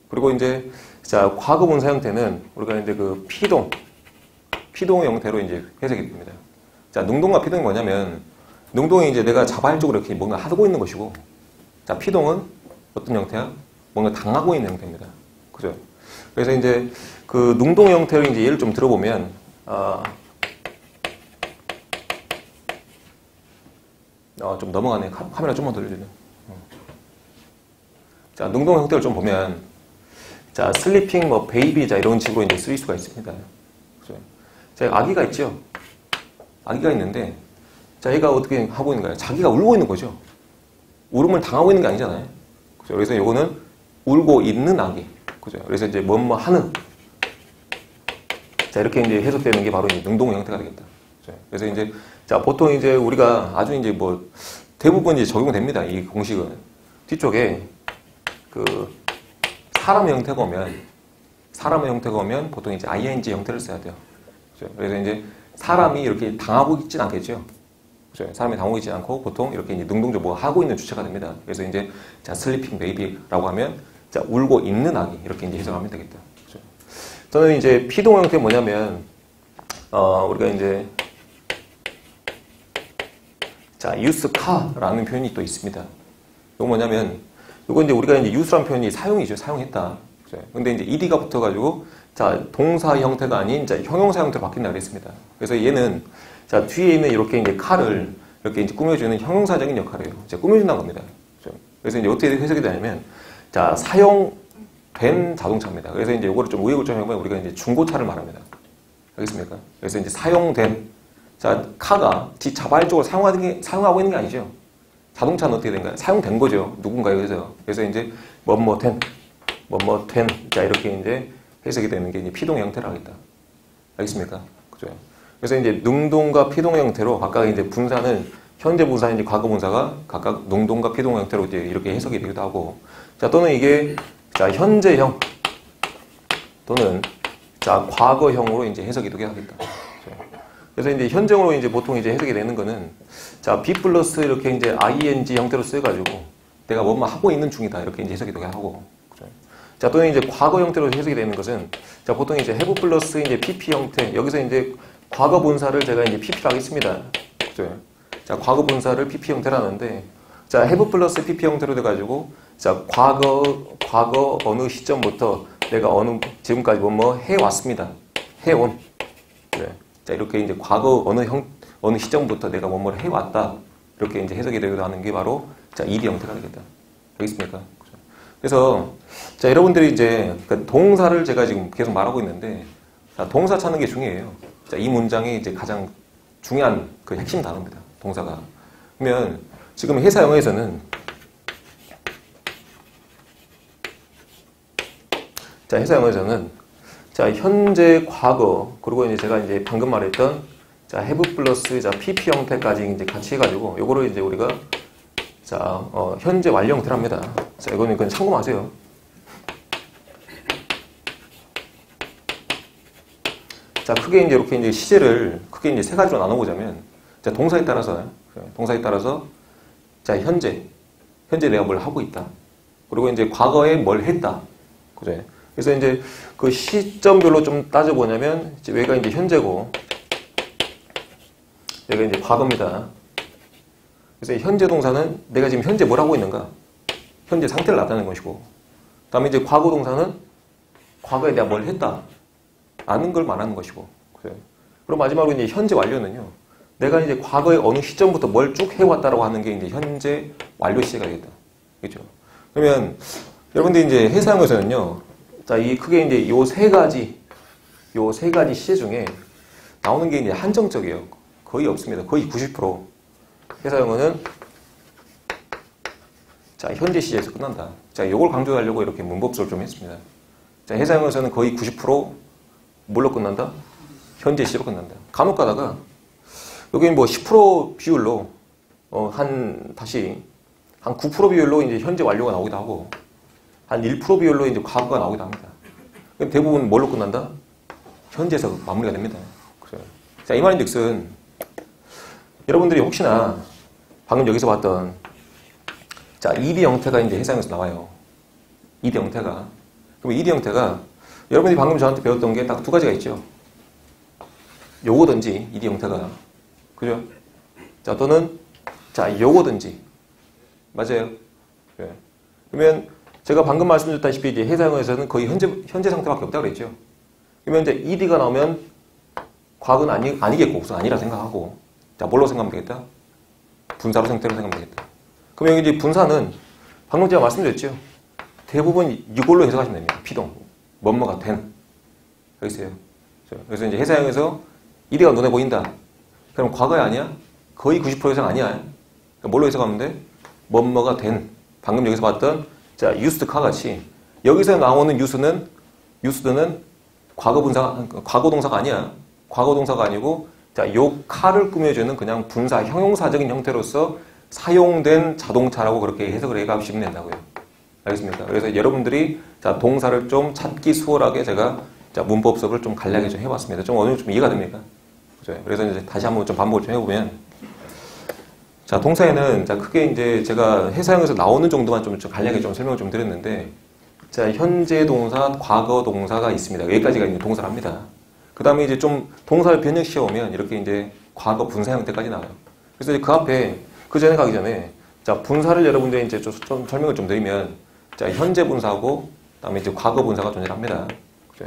그리고 이제 자, 과거 분사 형태는 우리가 이제 그 피동어 형태로 이제 해석이 됩니다. 자, 능동과 피동이 뭐냐면 능동이 이제 내가 자발적으로 이렇게 뭔가 하고 있는 것이고 자, 피동은 어떤 형태야? 뭔가 당하고 있는 형태입니다. 그죠? 그래서 이제 그 능동 형태를 이제 예를 좀 들어보면 좀 넘어가네. 카메라 좀만 돌려주네. 자, 능동 형태를 좀 보면 자, 슬리핑 뭐 베이비 자 이런 식으로 이제 쓰일 수가 있습니다. 그죠? 자, 아기가 있죠. 아기가 있는데 자, 얘가 어떻게 하고 있는가요? 자기가 울고 있는 거죠. 울음을 당하고 있는 게 아니잖아요. 그죠? 그래서 이거는 울고 있는 아기. 그죠? 그래서 이제 뭐뭐 하는. 자, 이렇게 이제 해석되는 게 바로 이제 능동 형태가 되겠다. 그죠? 그래서 이제 자, 보통 이제 우리가 아주 이제 뭐 대부분 이제 적용됩니다. 이 공식은 뒤쪽에 그 사람의 형태가 오면 보통 이제 ing 형태를 써야 돼요. 그죠? 그래서 이제 사람이 이렇게 당하고 있진 않겠죠. 그죠? 사람이 당하고 있지 않고 보통 이렇게 이제 능동적 뭐 하고 있는 주체가 됩니다. 그래서 이제 자, 슬리핑 베이비라고 하면 자, 울고 있는 아기 이렇게 이제 해석하면 되겠다. 그죠? 저는 이제 피동 형태 뭐냐면 우리가 이제 자, use car라는 표현이 또 있습니다. 이거 뭐냐면 이거 이제 우리가 이제 use라는 표현이 사용이죠. 사용했다. 그죠? 근데 이제 ed가 붙어가지고 자, 동사 형태가 아닌 자, 형용사 형태로 바뀐다 그랬습니다. 그래서 얘는 자, 뒤에 있는 이렇게 이제 칼을 이렇게 이제 꾸며주는 형용사적인 역할이에요. 이제 꾸며준다는 겁니다. 그죠? 그래서 이제 어떻게 해석이 되냐면 자, 사용된 자동차입니다. 그래서 이제 이거를 좀 의역을 좀 해보면 우리가 이제 중고차를 말합니다. 알겠습니까? 그래서 이제 사용된 자, 카가 자발적으로 사용하고 있는 게 아니죠. 자동차는 어떻게 된가요? 사용된 거죠. 누군가에 의해서. 그래서 이제 뭐뭐된 자, 이렇게 이제 해석이 되는 게 이제 피동 형태를 하겠다. 알겠습니까? 그죠? 그래서 이제 능동과 피동 형태로 각각 이제 분사는 현재 분사, 이제 과거 분사가 각각 능동과 피동 형태로 이제 이렇게 해석이 되기도 하고, 자, 또는 이게 자, 현재형 또는 자, 과거형으로 이제 해석이 되게 하겠다. 그래서 이제 현재형으로 이제 보통 이제 해석이 되는 거는 자, be 플러스 이렇게 이제 ing 형태로 써가지고 내가 뭐뭐 하고 있는 중이다 이렇게 이제 해석이 되게 하고. 자, 또는 이제 과거 형태로 해석이 되는 것은 자, 보통 이제 have 플러스 이제 pp 형태 여기서 이제 과거 분사를 제가 이제 pp로 하겠습니다. 그죠? 자, 과거 분사를 pp 형태로 하는데 자, have 플러스 pp 형태로 돼가지고 자, 과거 어느 시점부터 내가 지금까지 뭐뭐 해왔습니다. 해온. 네. 자, 이렇게 이제 과거 어느 시점부터 내가 뭐뭐를 해왔다. 이렇게 이제 해석이 되기도 하는 게 바로 자, ed 형태가 되겠다. 알겠습니까? 그래서 자, 여러분들이 이제 그러니까 동사를 제가 지금 계속 말하고 있는데 자, 동사 찾는 게 중요해요. 자, 이 문장이 이제 가장 중요한 그 핵심 단어입니다. 동사가. 그러면 지금 회사 영어에서는 자, 회사 영어에서는 자, 현재, 과거 그리고 이제 제가 이제 방금 말했던 자, have 플러스 자, pp 형태까지 이제 같이 해가지고 요거를 이제 우리가 자, 현재 완료 형태를 합니다. 자, 이거는 그냥 참고하세요. 자, 크게 이제 이렇게 이제 시제를 크게 이제 세 가지로 나눠보자면, 자, 동사에 따라서 자, 현재 내가 뭘 하고 있다. 그리고 이제 과거에 뭘 했다. 그죠? 그래서 이제 그 시점별로 좀 따져보냐면, 여기가 이제 현재고, 여기가 이제 과거입니다. 그래서 현재 동사는 내가 지금 현재 뭘 하고 있는가? 현재 상태를 나타내는 것이고, 그 다음에 이제 과거 동사는 과거에 내가 뭘 했다. 아는 걸 말하는 것이고. 그래요. 그리고 마지막으로 이제 현재 완료는요. 내가 이제 과거에 어느 시점부터 뭘 쭉 해왔다라고 하는 게 이제 현재 완료 시제가 되겠다. 그렇죠? 그러면 여러분들이 이제 회사형에서는요. 자, 이 크게 이제 요 세 가지 시제 중에 나오는 게 이제 한정적이에요. 거의 없습니다. 거의 90%. 회사 영어는 자, 현재 시제에서 끝난다. 자, 요걸 강조하려고 이렇게 문법수를 좀 했습니다. 자, 회사 영어에서는 거의 90% 뭘로 끝난다? 현재 시제로 끝난다. 간혹 가다가 여기 뭐 10% 비율로 다시 한 9% 비율로 이제 현재 완료가 나오기도 하고 한 1% 비율로 이제 과거가 나오기도 합니다. 대부분 뭘로 끝난다? 현재에서 마무리가 됩니다. 그래요. 자, 이 말인즉슨 여러분들이 혹시나 방금 여기서 봤던 자, ED 형태가 이제 해상에서 나와요. ED 형태가. 그럼 ED 형태가 여러분이 방금 저한테 배웠던 게 딱 두 가지가 있죠. 요거든지 ED 형태가. 그죠? 자, 또는 자, 요거든지. 맞아요. 네. 그러면 제가 방금 말씀드렸다시피 이제 해상에서는 거의 현재 상태밖에 없다고 그랬죠. 그러면 이제 ED가 나오면 과거는 아니겠고 우선 아니라 생각하고 자, 뭘로 생각하면 되겠다? 분사로 생태로 생각하면 되겠다. 그럼 여기 이제 분사는 방금 제가 말씀드렸죠. 대부분 이걸로 해석하시면 됩니다. 피동. 뭐뭐가 된. 여기 있어요. 그래서 이제 해사형에서 ED가 눈에 보인다. 그럼 과거야 아니야? 거의 90% 이상 아니야. 그러니까 뭘로 해석하면 돼? 뭐뭐가 된. 방금 여기서 봤던 자, used car 같이 여기서 나오는 use는 과거 동사가 아니야. 과거 동사가 아니고 자, 요 car를 꾸며주는 그냥 분사 형용사적인 형태로서 사용된 자동차라고 그렇게 해석을 해가시면 된다고요. 알겠습니까? 그래서 여러분들이 자, 동사를 좀 찾기 수월하게 제가 자, 문법 수업을 좀 간략하게 좀 해봤습니다. 좀 어느 정도 좀 이해가 됩니까? 그죠? 그래서 이제 다시 한번 좀 반복을 좀 해보면 자, 동사에는 자, 크게 이제 제가 해사형에서 나오는 정도만 좀 간략하게 좀 설명을 좀 드렸는데 자, 현재 동사, 과거 동사가 있습니다. 여기까지가 이제 동사랍니다. 그 다음에 이제 좀 동사를 변형시켜 오면 이렇게 이제 과거 분사 형태까지 나와요. 그래서 이제 그 앞에 그 전에 가기 전에 자, 분사를 여러분들이 이제 좀 설명을 좀 드리면 자, 현재 분사하고 그다음에 이제 과거 분사가 존재합니다. 그죠?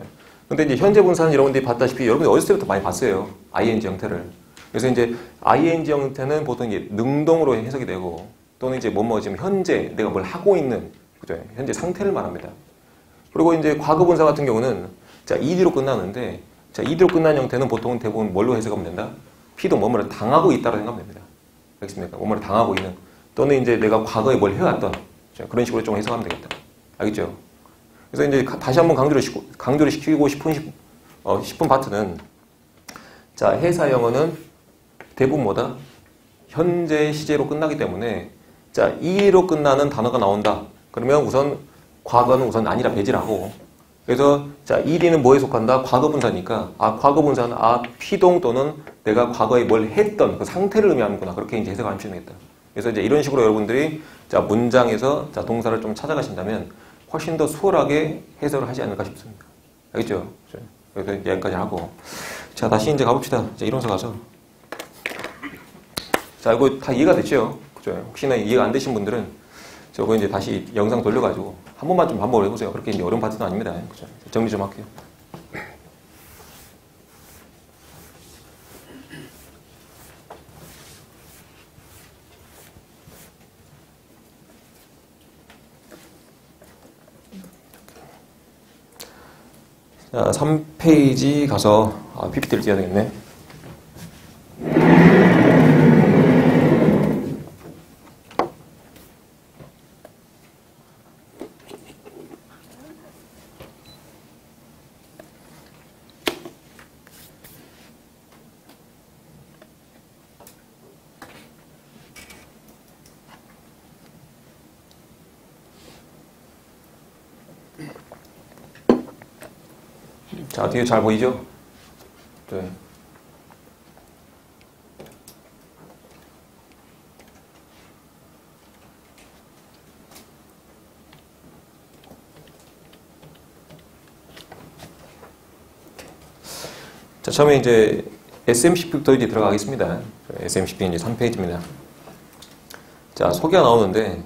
근데 이제 현재 분사는 여러분들이 봤다시피 여러분들이 어렸을 때부터 많이 봤어요. ing 형태를. 그래서 이제 ing 형태는 보통 이제 능동으로 해석이 되고 또는 이제 지금 현재 내가 뭘 하고 있는 그죠? 현재 상태를 말합니다. 그리고 이제 과거 분사 같은 경우는 자, ed로 끝나는데 자, ed로 끝난 형태는 보통은 대부분 뭘로 해석하면 된다? 피도 뭐뭐를 당하고 있다고 생각하면 됩니다. 알겠습니까? 뭐뭐를 당하고 있는 또는 이제 내가 과거에 뭘 해왔던 그런 식으로 좀 해석하면 되겠다. 알겠죠? 그래서 이제 다시 한번 강조를 시키고 싶은 파트는 자, 해사 영어는 대부분 뭐다? 현재 시제로 끝나기 때문에 자, e로 끝나는 단어가 나온다. 그러면 우선 과거는 우선 아니라 배제를 하고 그래서 자, ed는 뭐에 속한다? 과거 분사니까 과거 분사는 피동 또는 내가 과거에 뭘 했던 그 상태를 의미하는구나. 그렇게 이제 해석을 하시면 되겠다. 그래서 이제 이런 식으로 여러분들이 자, 문장에서 자, 동사를 좀 찾아가신다면 훨씬 더 수월하게 해석을 하지 않을까 싶습니다. 알겠죠? 그래서 이제 여기까지 하고 자, 다시 이제 가봅시다. 이제 이론서 가서 자, 이거 다 이해가 됐죠? 그죠? 혹시나 이해가 안 되신 분들은 저거 이제 다시 영상 돌려가지고 한 번만 좀 반복을 해보세요. 그렇게 이제 어려운 파트는 아닙니다. 그죠? 정리 좀 할게요. 자, 3페이지 가서 PPT를 띄워야 되겠네. 자, 뒤에 잘 보이죠? 네. 자, 처음에 이제 SMCP부터 이제 들어가겠습니다. SMCP 이제 3페이지입니다. 자, 소개가 나오는데,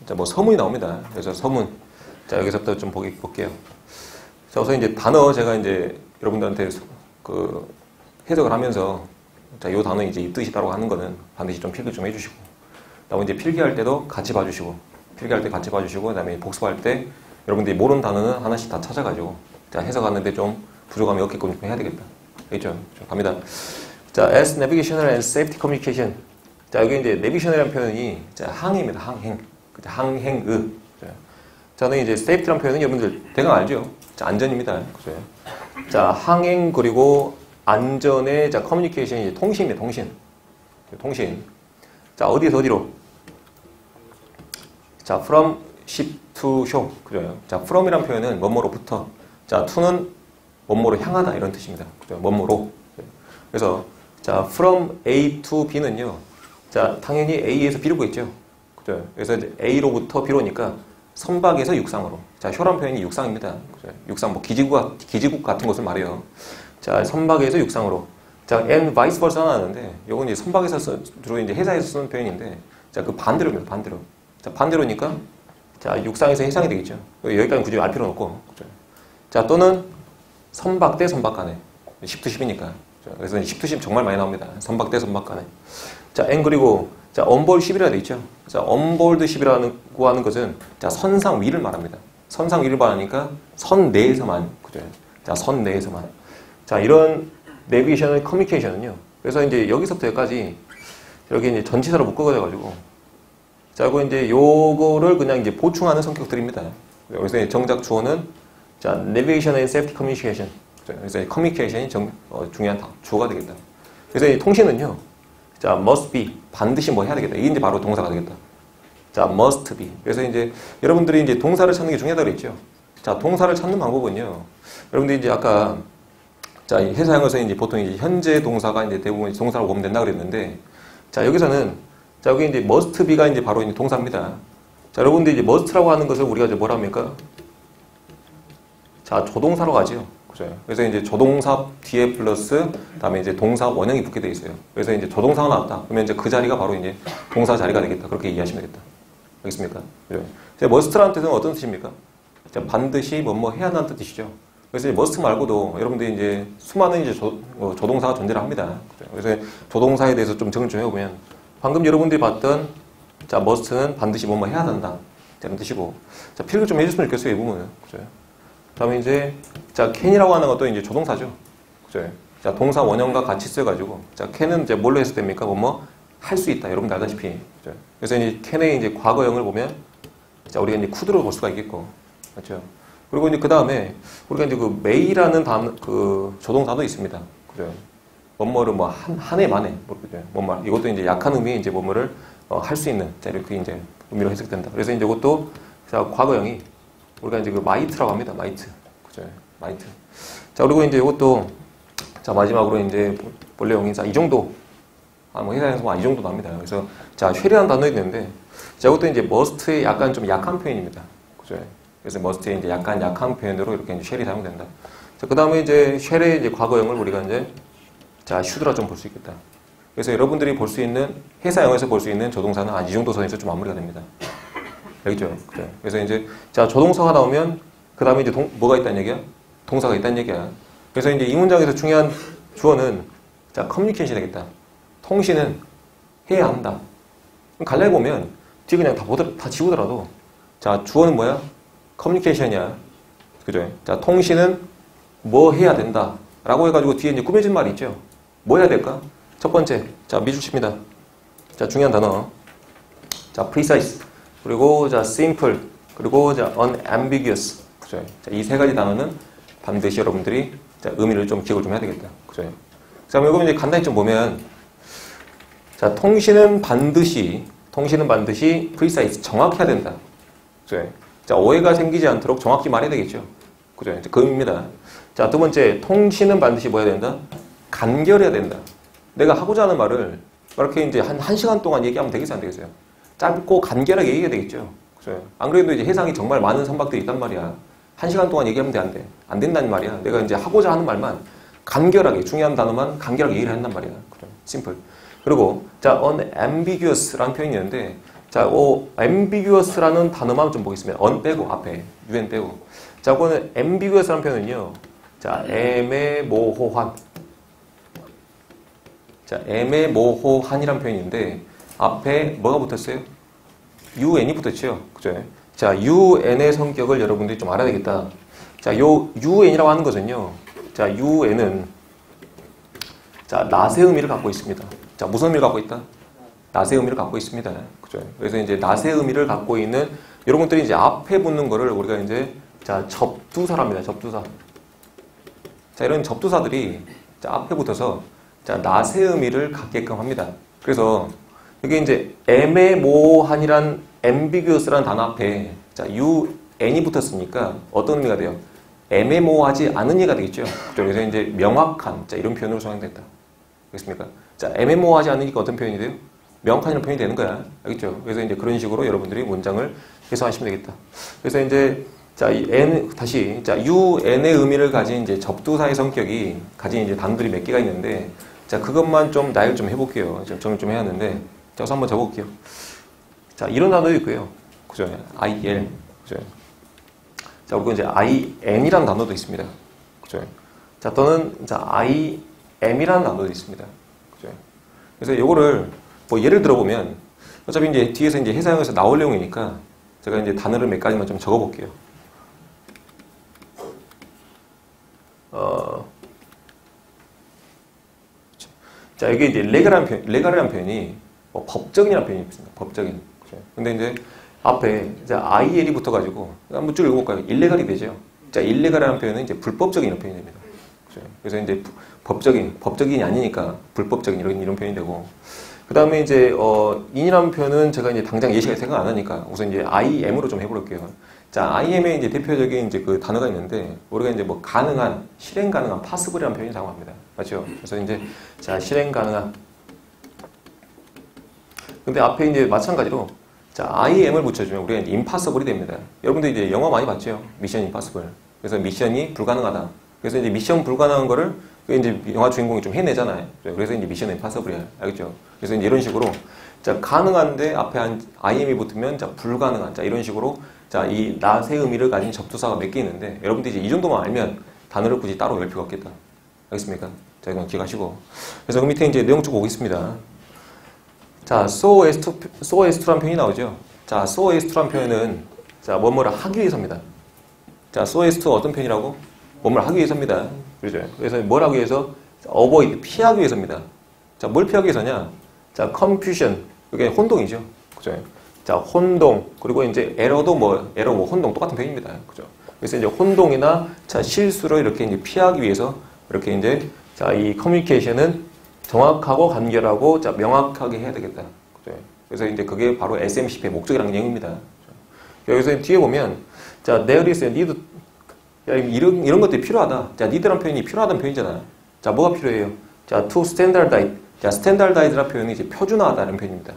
자, 뭐 서문이 나옵니다. 그래서 서문. 자, 여기서부터 좀 볼게요. 자, 우선 이제 단어 제가 이제 여러분들한테 그 해석을 하면서 자, 요 단어 이제 이 뜻이다라고 하는 거는 반드시 좀 필기 좀 해주시고, 그다음에 이제 필기할 때도 같이 봐주시고, 그다음에 복습할 때 여러분들이 모르는 단어는 하나씩 다 찾아가지고 자, 해석하는데 좀 부족함이 없게끔 좀 해야 되겠다. 알겠죠? 자, 갑니다. 자, as navigational and safety communication. 자, 여기 이제 내비게이션이라는 표현이 자, 항해입니다. 항행. 항행의. 저는 이제 safety라는 표현은 여러분들 대강 알죠? 자, 안전입니다. 그죠? 자, 항행 그리고 안전의 자, 커뮤니케이션이 통신입니다. 통신. 자, 어디에서 어디로? 자, from ship to shore. 그죠? 자, from이라는 표현은 뭐뭐로부터. 자, to는 뭐뭐로 향하다 이런 뜻입니다. 그죠? 뭐뭐로. 그래서 자, from A to B는요. 자, 당연히 A에서 B로 보겠죠. 그죠? 그래서 이제 A로부터 B로니까 선박에서 육상으로. 자, 쇼란 표현이 육상입니다. 그죠? 육상, 뭐 기지국 같은 것을 말해요. 자, 선박에서 육상으로. 자, and vice versa 나왔는데, 요건 이제 선박에서 주로 이제 해상에서 쓰는 표현인데, 자, 그 반대로입니다. 반대로. 자, 반대로니까, 자, 육상에서 해상이 되겠죠. 여기까지 굳이 알 필요는 없고. 그죠? 자, 또는 선박 대 선박 간에. 10 to 10이니까. 그래서 10 to 10 정말 많이 나옵니다. 선박 대 선박 간에. 자, and 그리고, 자, onboard ship이라고 되어 있죠. 자, onboard ship이라고 하는 것은, 자, 선상 위를 말합니다. 선상 위를 말하니까 선 내에서만. 그죠? 자, 선 내에서만. 자, 이런 내비게이션 커뮤니케이션은요. 그래서 이제 여기서부터 여기까지 이렇게 이제 전치사로 묶어가지고. 자, 그리고 이제 요거를 그냥 이제 보충하는 성격들입니다. 그래서 이제 정작 주어는 자, navigation and safety communication. 그래서 커뮤니케이션이 중요한 주어가 되겠다. 그래서 이 통신은요. 자, must be. 반드시 뭐 해야 되겠다. 이게 이제 바로 동사가 되겠다. 자, must be. 그래서 이제 여러분들이 이제 동사를 찾는 게 중요하다고 그랬죠. 자, 동사를 찾는 방법은요. 여러분들이 이제 아까 자, 회사형에서 이제 보통 이제 현재 동사가 이제 대부분 동사로 보면 된다 그랬는데, 자, 여기서는, 자, 여기 이제 must be가 이제 바로 이제 동사입니다. 자, 여러분들 이제 must라고 하는 것을 우리가 이제 뭐라 합니까? 자, 조동사로 가죠. 그죠? 그래서 이제 조동사 뒤에 플러스, 다음에 이제 동사 원형이 붙게 돼 있어요. 그래서 이제 조동사가 나왔다. 그러면 이제 그 자리가 바로 이제 동사 자리가 되겠다. 그렇게 이해하시면 되겠다. 알겠습니까? 그죠? must라는 뜻은 어떤 뜻입니까? 자, 반드시 뭐뭐 해야 한다는 뜻이죠. 그래서 must 말고도 여러분들이 이제 수많은 이제 조동사가 존재를 합니다. 그래서 조동사에 대해서 좀 정을 좀 해보면 방금 여러분들이 봤던 자, must는 반드시 뭐뭐 해야 한다. 이런 뜻이고. 자, 필기 좀 해줬으면 좋겠어요, 이 부분은. 그죠? 다음에 이제 자, can이라고 하는 것도 이제 조동사죠. 그죠? 자, 동사 원형과 같이 써가지고 자, can은 이제 뭘로 해서 됩니까? 뭐뭐 할 수 있다. 여러분들 알다시피. 그죠? 그래서 이제 can의 이제 과거형을 보면 자, 우리가 이제 could로 볼 수가 있겠고. 그렇죠? 그리고 이제 그 다음에 우리가 이제 그 may라는 그 조동사도 있습니다. 그죠? 뭐뭐를 뭐 한 해 만에 뭐뭐 이것도 이제 약한 의미의 이제 뭐뭐를 할 수 있는 자, 이렇게 이제 의미로 해석된다. 그래서 이제 이것도 자, 과거형이 우리가 이제 그 might라고 합니다. might. 그죠? might. 자, 그리고 이제 이것도 자, 마지막으로 이제 본래 용인 자, 이 정도 뭐 회사에서 이 정도 나옵니다. 그래서 자, 쉐리라는 단어가 있는데 자, 이것도 이제 must의 약간 좀 약한 표현입니다. 그죠? 그래서 must의 이제 약간 약한 표현으로 이렇게 이제 쉘이 사용된다. 자, 그 다음에 이제 쉘의 이제 과거형을 우리가 이제 자, should라 좀 볼 수 있겠다. 그래서 여러분들이 볼 수 있는 회사형에서 볼 수 있는 조동사는 이 정도 선에서 좀 마무리가 됩니다. 알겠죠? 그래. 그래서 이제 자, 조동사가 나오면 그 다음에 이제 뭐가 있다는 얘기야? 동사가 있다는 얘기야. 그래서 이제 이 문장에서 중요한 주어는 자, 커뮤니케이션이 되겠다. 통신은 해야 한다. 간략히 보면 뒤에 그냥 다 지우더라도 자, 주어는 뭐야? 커뮤니케이션이야. 그죠? 자, 통신은 뭐 해야 된다. 라고 해가지고 뒤에 이제 꾸며진 말이 있죠. 뭐 해야 될까? 첫 번째. 자, 미주칩니다. 자, 중요한 단어. 자, precise. 그리고 자, simple. 그리고 자, unambiguous. 그죠? 자, 이 세 가지 단어는 반드시 여러분들이 자, 의미를 좀 기억을 좀 해야 되겠다. 그죠? 자, 그럼 이제 간단히 좀 보면 자, 통신은 반드시 precise. 정확해야 된다. 그죠? 자, 오해가 생기지 않도록 정확히 말해야 되겠죠. 그죠? 이제 그 의미입니다. 자, 두 번째, 통신은 반드시 뭐 해야 된다? 간결해야 된다. 내가 하고자 하는 말을 이렇게 이제 한 시간 동안 얘기하면 되겠어요, 안 되겠어요? 짧고 간결하게 얘기해야 되겠죠. 그죠? 안 그래도 이제 해상에 정말 많은 선박들이 있단 말이야. 한 시간 동안 얘기하면 돼, 안 돼? 안 된다는 말이야. 내가 이제 하고자 하는 말만 간결하게, 중요한 단어만 간결하게 얘기를 한단 말이야. 그죠? 심플. 그리고, 자, unambiguous라는 표현이 있는데, 자, ambiguous라는 단어만 좀 보겠습니다. on 빼고, 앞에, un 빼고. 자, 그거는 ambiguous라는 표현은요, 자, 애매모호한. 자, 애매모호한이라는 표현인데, 앞에 뭐가 붙었어요? un이 붙었죠. 그죠? 자, un의 성격을 여러분들이 좀 알아야 되겠다. 자, 요 un이라고 하는 것은요, 자, un은 자, 낫의 의미를 갖고 있습니다. 자, 무슨 의미를 갖고 있다? 낫의 의미를 갖고 있습니다. 그죠? 그래서 이제 낫의 의미를 갖고 있는 이런 것들이 이제 앞에 붙는 거를 우리가 이제 자, 접두사랍니다. 접두사. 자, 이런 접두사들이 자, 앞에 붙어서 자, 낫의 의미를 갖게끔 합니다. 그래서 이게 이제 애매모호한이란 ambiguous라는 단어 앞에 자, n이 붙었으니까 어떤 의미가 돼요? 애매모호하지 않은 얘가 되겠죠. 그죠? 그래서 이제 명확한 자, 이런 표현으로 사용된다. 알겠습니까? 자, 애매모호하지 않으니까 어떤 표현이 돼요? 명확한이라는 표현이 되는 거야. 알겠죠? 그래서 이제 그런 식으로 여러분들이 문장을 해석하시면 되겠다. 그래서 이제 자, 이 n 다시 자, un의 의미를 가진 이제 접두사의 성격이 가진 이제 단어들이 몇 개가 있는데 자, 그것만 좀 나열 좀 해볼게요. 정리 좀 해야 하는데 자, 우선 한번 적어볼게요. 자, 이런 단어도 있고요. 그죠? IL. 그죠? 자, 그리고 이제 IN이라는 단어도 있습니다. 그죠? 자, 또는 자, IM이라는 단어도 있습니다. 그죠? 그래서 요거를 뭐 예를 들어보면 어차피 이제 뒤에서 이제 해상에서 나올 내용이니까 제가 이제 단어를 몇 가지만 좀 적어볼게요. 자, 이게 이제 레갈이라는 표현이 뭐 법적인이라는 표현이 있습니다. 법적인. 그죠? 근데 이제 앞에 자, IL이 붙어가지고 한번 쭉 읽어볼까요? 일레갈이 되죠. 자, 일레갈이라는 표현은 이제 불법적인 이런 표현이 됩니다. 그죠? 그래서 이제 법적인이 아니니까 불법적인 이런 표현이 되고. 그 다음에 이제, in이라는 표현은 제가 이제 당장 예시가 생각 안 하니까 우선 이제 IM으로 좀 해볼게요. 자, IM의 이제 대표적인 이제 그 단어가 있는데, 우리가 이제 뭐 가능한, 실행 가능한 possible이라는 표현이 사용합니다. 맞죠? 그래서 이제, 자, 실행 가능한. 근데 앞에 이제 마찬가지로, 자, IM을 붙여주면 우리가 이제 impossible이 됩니다. 여러분들 이제 영화 많이 봤죠? 미션 임파서블. 그래서 미션이 불가능하다. 그래서 이제 미션 불가능한 거를 이제 영화 주인공이 좀 해내잖아요. 그래서 이제 미션 임파서블이야. 알겠죠? 그래서 이제 이런 식으로 자, 가능한데 앞에 한 IM이 붙으면 자, 불가능한. 자, 이런 식으로 자, 이 낫의 의미를 가진 접두사가 몇 개 있는데 여러분들이 이제 이 정도만 알면 단어를 굳이 따로 외울 필요가 없겠다. 알겠습니까? 자, 이건 기억하시고. 그래서 그 밑에 이제 내용 쭉 보겠습니다. 자, so as to라는 표현이 나오죠. 자, so as to라는 표현은 자, 뭐뭐를 하기 위해서입니다. 자, so as to 어떤 표현이라고? 뭐뭐를 하기 위해서입니다. 그렇죠? 그래서 뭘 하기 위해서? avoid, 피하기 위해서입니다. 자, 뭘 피하기 위해서냐? 자, confusion, 이게 혼동이죠. 그죠? 자, 혼동, 그리고 이제 에러도 에러 혼동 똑같은 표현입니다. 그죠? 그래서 이제 혼동이나 자, 실수를 이렇게 이제 피하기 위해서 이렇게 이제 자, 이 커뮤니케이션은 정확하고 간결하고 자, 명확하게 해야 되겠다. 그죠? 그래서 이제 그게 바로 SMCP의 목적이라는 내용입니다. 여기서 뒤에 보면 자, there is a need. 야, 이런 것들이 필요하다. 자, need라는 표현이 필요하다는 표현이잖아요. 자, 뭐가 필요해요? 자, to standardize. 자, standardize라는 표현이 이제 표준화하다는 표현입니다.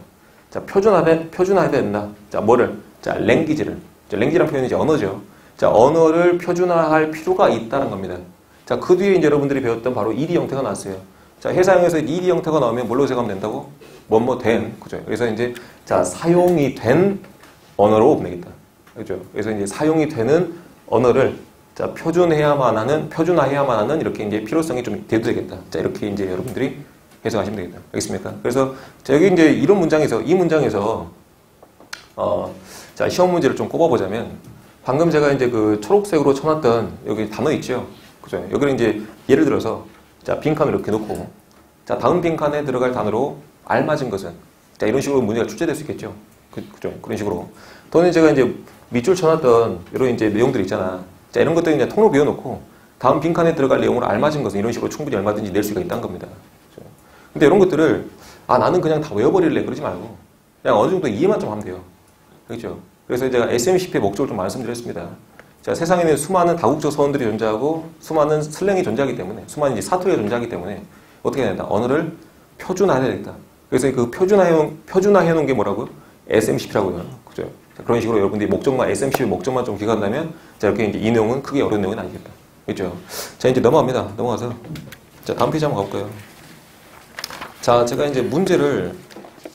자, 표준화해야 된다. 자, 뭐를? 자, language를. 자, language라는 표현이 이제 언어죠. 자, 언어를 표준화할 필요가 있다는 겁니다. 자, 그 뒤에 이제 여러분들이 배웠던 바로 ED 형태가 나왔어요. 자, 해상에서 ED 형태가 나오면 뭘로 해석하면 된다고? 된. 그죠? 그래서 이제, 자, 사용이 된 언어로 보내겠다. 그죠? 그래서 이제 사용이 되는 언어를 자, 표준화해야만 하는 이렇게 이제 필요성이 좀 대두되겠다. 자, 이렇게 이제 여러분들이 해석하시면 되겠다. 알겠습니까? 그래서 자, 여기 이제 이 문장에서 자, 시험 문제를 좀 꼽아보자면 방금 제가 이제 그 초록색으로 쳐놨던 여기 단어 있죠? 그죠? 여기를 이제 예를 들어서 자, 빈칸을 이렇게 놓고 자, 다음 빈칸에 들어갈 단어로 알맞은 것은 자, 이런 식으로 문제가 출제될 수 있겠죠? 그죠? 그런 식으로. 또는 제가 이제 밑줄 쳐놨던 이런 이제 내용들 있잖아. 자, 이런 것들 이제 통로 비워놓고 다음 빈칸에 들어갈 내용으로 알맞은 것은 이런 식으로 충분히 얼마든지 낼 수가 있다는 겁니다. 그렇죠? 근데 이런 것들을 나는 그냥 다 외워버릴래 그러지 말고 그냥 어느 정도 이해만 좀 하면 돼요. 그렇죠? 그래서 제가 SMCP의 목적을 좀 말씀드렸습니다. 자, 세상에는 수많은 다국적 서원들이 존재하고 수많은 슬랭이 존재하기 때문에 수많은 이제 사투리가 존재하기 때문에 어떻게 해야 된다? 언어를 표준화해야겠다. 그래서 그 표준화해 놓은 게 뭐라고요? SMCP라고요. 그죠? 그런 식으로 여러분들이 SMCP 목적만 좀 기억한다면, 자, 이렇게 이제 이 내용은 크게 어려운 내용은 아니겠다. 그죠? 자, 이제 넘어갑니다. 넘어가서. 자, 다음 페이지 한번 가볼까요? 자, 제가 이제 문제를,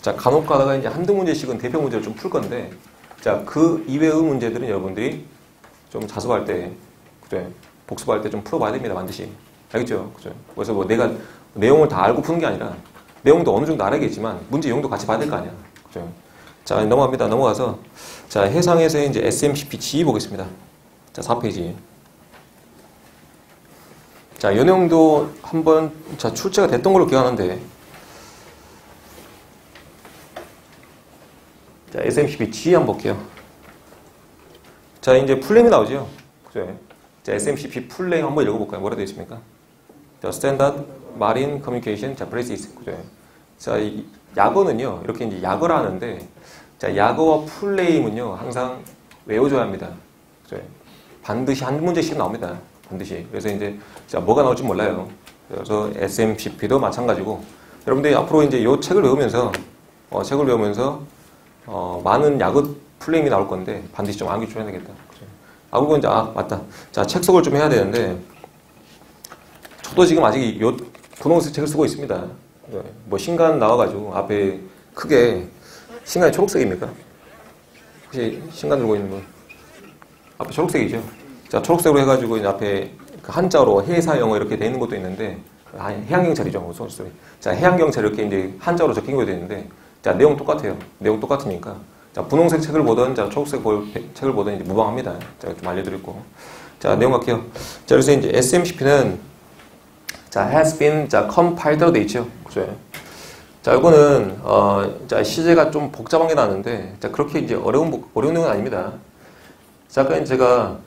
자, 간혹 가다가 이제 한두 문제씩은 대표 문제를 좀 풀 건데, 자, 그 이외의 문제들은 여러분들이 좀 자습할 때, 그죠? 복습할 때 좀 풀어봐야 됩니다. 반드시. 알겠죠? 그죠? 그래서 뭐 내가 내용을 다 알고 푸는 게 아니라, 내용도 어느 정도 알아야겠지만, 문제 용도 같이 봐야 될 거 아니야. 그죠? 자, 넘어갑니다. 넘어가서 자, 해상에서의 이제 SMCP G 보겠습니다. 자, 4페이지. 자, 이 내용도 한번 자, 출제가 됐던 걸로 기억하는데 자, SMCP G 한번 볼게요. 자, 이제 풀네임이 나오죠. 그죠? 자, SMCP 풀네임 한번 읽어볼까요? 뭐라 되어 있습니까? 자, Standard Marine Communication, 자, Practice. 그죠? 자, 이 약어는요, 이렇게 이제 약어라 하는데, 자, 약어와 풀네임은요, 항상 외워줘야 합니다. 그죠? 반드시 한 문제씩 나옵니다. 반드시. 그래서 이제, 자, 뭐가 나올지 몰라요. 그래서 SMCP도 마찬가지고, 여러분들이 앞으로 이제 이 책을 외우면서, 많은 약어 풀네임이 나올 건데, 반드시 좀 암기 좀 해야 되겠다. 그죠? 아, 그리고 이제, 맞다. 자, 책 속을 좀 해야 되는데, 저도 지금 아직 요 분홍색 책을 쓰고 있습니다. 뭐 신간 나와가지고 앞에 크게 신간이 초록색입니까? 혹시 신간 들고 있는 분? 앞에 초록색이죠. 자, 초록색으로 해가지고 이제 앞에 그 한자로 해사 영어 이렇게 돼 있는 것도 있는데 해양경찰이죠. 소리. 자, 해양경찰 이렇게 이제 한자로 적힌 것도 있는데 자, 내용 똑같아요. 내용 똑같으니까 자, 분홍색 책을 보든 자, 초록색 책을 보든 이제 무방합니다. 제가 좀 알려드렸고 자, 내용 갈게요. 자, 그래서 이제 SMCP는 자, has been, 자, compiled 돼 있죠. 그죠? 자, 이거는, 자, 시제가 좀 복잡한 게 나는데, 자, 그렇게 이제 어려운 내용은 아닙니다. 자, 아까 제가,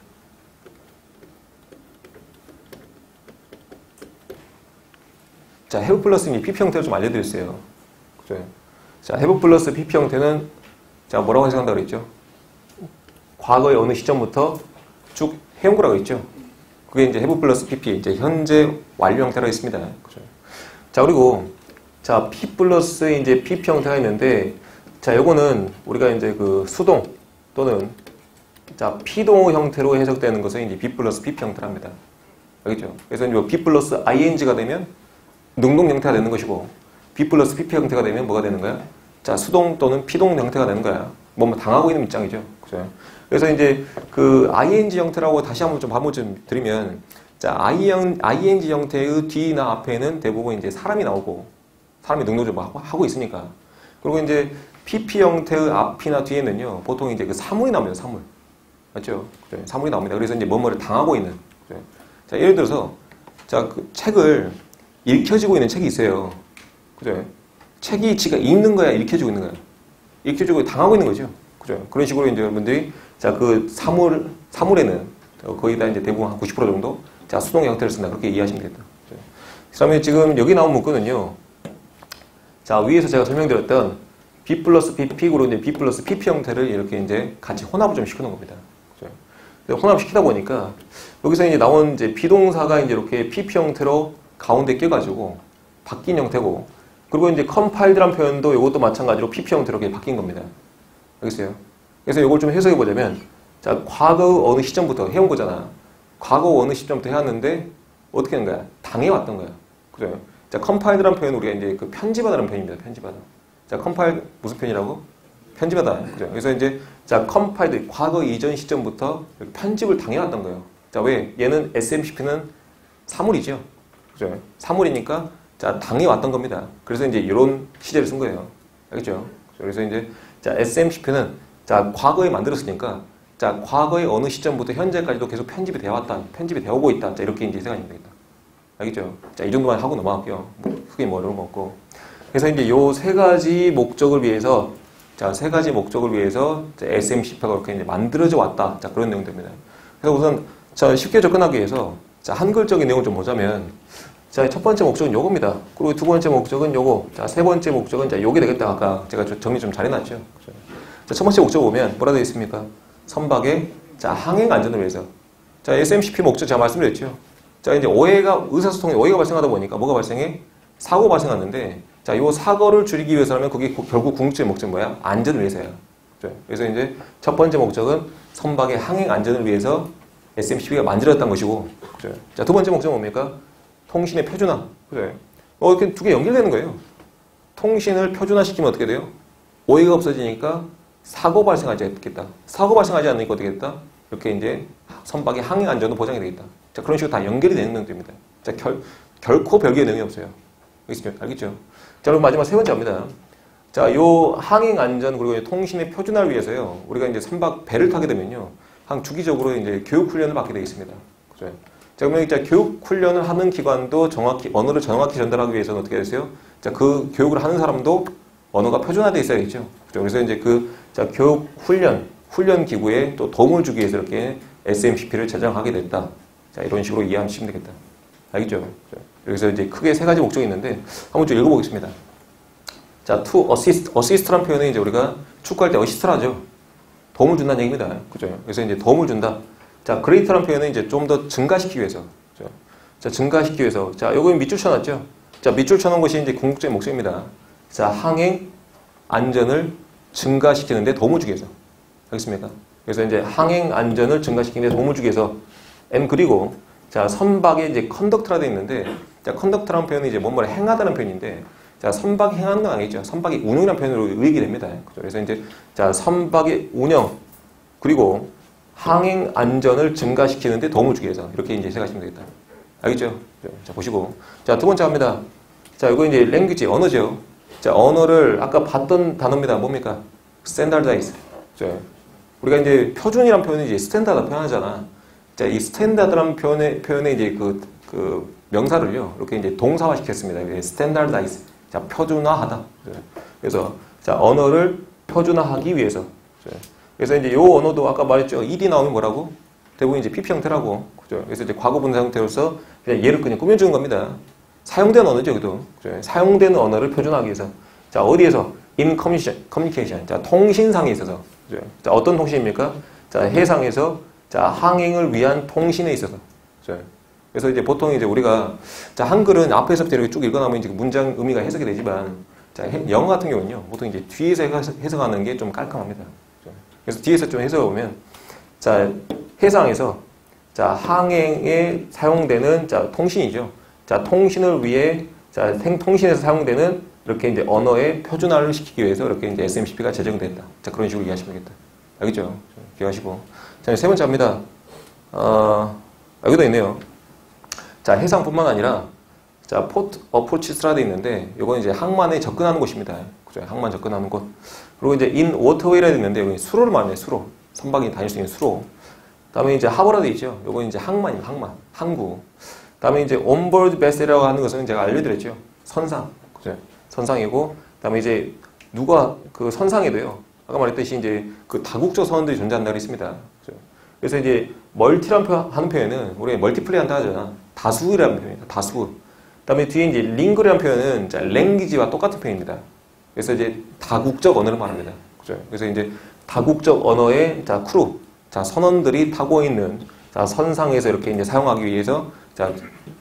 자, have 플러스 PP 형태를 좀 알려드렸어요. 그죠? 자, have 플러스 PP 형태는, 자, 뭐라고 해석한다고 그랬죠? 과거의 어느 시점부터 쭉 해온 거라고 했죠? 그게 이제 have 플러스 PP, 이제 현재 완료 형태라고 있습니다. 그죠? 자, 그리고, 자, P 플러스 이제 PP 형태가 있는데, 자, 요거는 우리가 이제 그 수동 또는, 자, 피동호 형태로 해석되는 것은 이제 B 플러스 PP 형태랍니다. 알겠죠? 그래서 이제 B 플러스 ING가 되면 능동 형태가 되는 것이고, B 플러스 PP 형태가 되면 뭐가 되는 거야? 자, 수동 또는 피동 형태가 되는 거야. 뭐 당하고 있는 입장이죠. 그죠? 그래서 이제 그 ing 형태라고 다시 한번 좀 반복 좀 드리면 자, ing 형태의 뒤나 앞에는 대부분 이제 사람이 나오고 사람이 능동적으로 하고 있으니까. 그리고 이제 pp 형태의 앞이나 뒤에는요. 보통 이제 그 사물이 나옵니다. 사물. 맞죠? 그래, 사물이 나옵니다. 그래서 이제 뭐뭐를 당하고 있는. 그래. 자, 예를 들어서 자, 그 책을 읽혀지고 있는 책이 있어요. 그죠? 책이 지가 읽는 거야, 읽혀지고 있는 거야? 읽혀지고 당하고 있는 거죠. 그죠? 그런 식으로 이제 여러분들이 자, 그 사물에는 거의 다 이제 대부분 한 90% 정도 자, 수동 형태를 쓴다. 그렇게 이해하시면 되겠다. 그 다음에 지금 여기 나온 문구는요. 자, 위에서 제가 설명드렸던 B 플러스 PP로 이제 B 플러스 PP 형태를 이렇게 이제 같이 혼합을 좀 시켜놓은 겁니다. 그죠? 혼합시키다 보니까 여기서 이제 나온 이제 비동사가 이제 이렇게 PP 형태로 가운데 껴가지고 바뀐 형태고 그리고 이제 compiled란 표현도 이것도 마찬가지로 PP 형태로 이렇게 바뀐 겁니다. 알겠어요? 그래서 이걸 좀 해석해 보자면, 자, 과거 어느 시점부터 해온 거잖아. 과거 어느 시점부터 해왔는데, 어떻게 하는 거야? 당해왔던 거야. 그죠? 자, compiled란 표현은 우리가 이제 그 편집하다는 표현입니다. 편집하다. 자, compile, 무슨 표현이라고? 편집하다. 그죠? 그래서 이제, 자, compiled, 과거 이전 시점부터 편집을 당해왔던 거예요. 자, 왜? 얘는 SMCP는 사물이죠. 그죠? 사물이니까, 자, 당해왔던 겁니다. 그래서 이제 이런 시제를 쓴 거예요. 알겠죠? 그래서 이제, 자, SMCP는 자, 과거에 만들었으니까, 자, 과거의 어느 시점부터 현재까지도 계속 편집이 되어 왔다. 편집이 되어 오고 있다. 자, 이렇게 이제 생각하면 되겠다. 알겠죠? 자, 이 정도만 하고 넘어갈게요. 크게 뭐 어려운 거 없고. 그래서 이제 요 세 가지 목적을 위해서, 자, 세 가지 목적을 위해서 SMCP가 그렇게 이제 만들어져 왔다. 자, 그런 내용들입니다. 그래서 우선, 자, 쉽게 접근하기 위해서, 자, 한글적인 내용을 좀 보자면, 자, 첫 번째 목적은 요겁니다. 그리고 두 번째 목적은 요거. 자, 세 번째 목적은 자, 요게 되겠다. 아까 제가 정리 좀 잘해놨죠. 그렇죠? 자, 첫 번째 목적 보면 뭐라 되어 있습니까? 선박의 자, 항행 안전을 위해서. 자, SMCP 목적 제가 말씀드렸죠. 자, 이제 의사소통에 오해가 발생하다 보니까 뭐가 발생해? 사고 발생하는데, 자, 요 사고를 줄이기 위해서라면 그게 결국 궁극적인 목적은 뭐야? 안전을 위해서야. 그래서 이제 첫 번째 목적은 선박의 항행 안전을 위해서 SMCP가 만들어졌다는 것이고, 그죠? 자, 두 번째 목적은 뭡니까? 통신의 표준화. 그죠? 이렇게 두 개 연결되는 거예요. 통신을 표준화시키면 어떻게 돼요? 오해가 없어지니까 사고 발생하지 않겠다. 사고 발생하지 않으니까 어떻게 됐다? 이렇게 이제 선박의 항행 안전도 보장이 되겠다. 자, 그런 식으로 다 연결이 되는 내용들입니다. 자, 결코 별개의 내용이 없어요. 알겠죠? 자, 그럼 마지막 세 번째입니다. 자, 요 항행 안전 그리고 통신의 표준화를 위해서요. 우리가 이제 선박 배를 타게 되면요. 한 주기적으로 이제 교육 훈련을 받게 되겠습니다. 그죠? 자, 그러면 이제 교육 훈련을 하는 기관도 정확히 언어를 정확히 전달하기 위해서는 어떻게 됐어요? 자, 그 교육을 하는 사람도 언어가 표준화되어 있어야겠죠. 그죠? 그래서 이제 자, 교육 훈련 기구에 또 도움을 주기 위해서 이렇게 SMCP를 제정하게 됐다. 자, 이런 식으로 이해하시면 되겠다. 알겠죠? 여기서 이제 크게 세 가지 목적이 있는데 한번 좀 읽어보겠습니다. 자, to assist. assist라는 표현은 이제 우리가 축구할 때 어시스트를 하죠. 도움을 준다는 얘기입니다. 그죠? 그래서 이제 도움을 준다. 자, greater라는 표현은 이제 좀 더 증가시키기 위해서. 그죠? 자, 증가시키기 위해서. 자, 요거 밑줄 쳐놨죠? 자, 밑줄 쳐놓은 것이 이제 궁극적인 목적입니다. 자, 항행 안전을 증가시키는데 도움을 주기 위해서. 알겠습니까? 그래서 이제 항행 안전을 증가시키는데 도움을 주기 위해서. 그리고, 자, 선박에 이제 컨덕트라 되어 있는데, 자, 컨덕트라는 표현이 이제 뭔가를 행하다는 표현인데, 자, 선박이 행하는 건 아니죠. 선박이 운영이라는 표현으로 의역이 됩니다. 그래서 이제, 자, 선박의 운영, 그리고 항행 안전을 증가시키는데 도움을 주기 위해서. 이렇게 이제 생각하시면 되겠다. 알겠죠? 자, 보시고. 자, 두 번째 합니다. 자, 이거 이제 language, 언어죠. 자, 언어를 아까 봤던 단어입니다. 뭡니까? standardize. 자, 우리가 이제 표준이란 표현이 이제 스탠다드 표현하잖아. 자, 이 스탠다드란 표현에 이제 그 명사를요, 이렇게 이제 동사화 시켰습니다. standardize. 자, 표준화하다. 그래서, 자, 언어를 표준화하기 위해서. 그래서 이제 요 언어도 아까 말했죠. ED 나오면 뭐라고? 대부분 이제 PP 형태라고. 그죠? 그래서 이제 과거 분사 형태로서 그냥 얘를 그냥 꾸며주는 겁니다. 사용된 언어죠, 여기도. 그죠? 사용되는 언어를 표준화하기 위해서. 자, 어디에서? in communication. 자, 통신상에 있어서. 그죠? 자, 어떤 통신입니까? 자, 해상에서, 자, 항행을 위한 통신에 있어서. 그죠? 그래서 이제 보통 이제 우리가, 자, 한글은 앞에서부터 이렇게 쭉 읽어나면 이제 문장 의미가 해석이 되지만, 자, 영어 같은 경우는요, 보통 이제 뒤에서 해석하는 게 좀 깔끔합니다. 그죠? 그래서 뒤에서 좀 해석해 보면, 자, 해상에서, 자, 항행에 사용되는, 자, 통신이죠. 자, 통신을 위해, 자, 통신에서 사용되는 이렇게 이제 언어의 표준화를 시키기 위해서 이렇게 이제 SMCP가 제정됐다. 자, 그런 식으로 이해하시면 되겠다. 알겠죠? 기억하시고. 자, 세 번째 합니다. 여기도 있네요. 자, 해상뿐만 아니라, 자, 포트 어프로치스라 돼 있는데, 이건 이제 항만에 접근하는 곳입니다. 그죠? 항만 접근하는 곳. 그리고 이제 in waterway라 돼 있는데, 여기 수로를 말해요, 수로. 선박이 다닐 수 있는 수로. 다음에 이제 하버라 돼 있죠. 요건 이제 항만입니다. 항만. 항구. 다음에 이제 onboard vessel이라고 하는 것은 제가 알려드렸죠. 선상. 그죠? 선상이고, 다음에 이제 누가 그 선상에도요. 아까 말했듯이 이제 그 다국적 선원들이 존재한다고 했습니다. 그죠? 그래서 이제 멀티라는 하는 표현은 우리가 멀티플레이 한다 하잖아. 다수라는 표현입니다. 다수. 다음에 뒤에 이제 링거리라는 표현은 자, 랭귀지와 똑같은 표현입니다. 그래서 이제 다국적 언어를 말합니다. 그죠? 그래서 이제 다국적 언어의 자, 크루. 자, 선원들이 타고 있는 자, 선상에서 이렇게 이제 사용하기 위해서 자,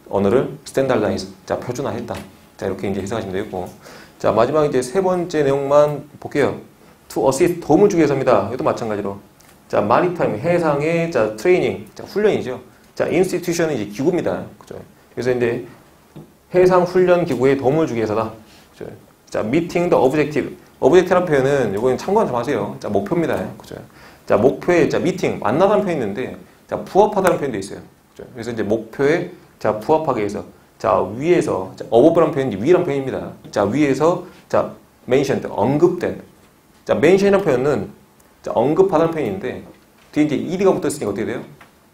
언어를 스탠다드라이즈, 자, 표준화했다. 자, 이렇게 이제 해석하시면 되겠고. 자, 마지막 이제 세 번째 내용만 볼게요. to assist, 도움을 주기 위해서입니다. 이것도 마찬가지로. 자, 마리타임, 해상의 자, 트레이닝, 자, 훈련이죠. 자, 인스티튜션은 이제 기구입니다. 그죠? 그래서 이제 해상 훈련 기구에 도움을 주기 위해서다. 그죠? 자, meeting the objective. objective라는 표현은 이거는 참고 좀 하세요. 자, 목표입니다. 그죠? 자, 목표에, 자, 미팅, 만나다는 표현이 있는데, 자, 부합하다는 표현도 있어요. 그죠? 그래서 이제 목표에, 자, 부합하기 위해서, 자, 위에서, 자, abovera는 표현이 위라는 표현입니다. 자, 위에서, 자, mentioned, 언급된. 자, mention이라는 표현은, 자, 언급하다는 표현인데, 뒤에 이제 ed가 붙었으니까 어떻게 돼요?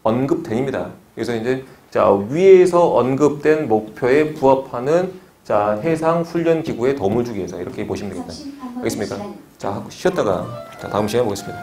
언급된입니다. 그래서 이제, 자, 위에서 언급된 목표에 부합하는, 자, 해상 훈련 기구에 도움을 주기 위해서 이렇게 보시면 되겠다. 알겠습니까? 자, 쉬었다가, 자, 다음 시간에 보겠습니다.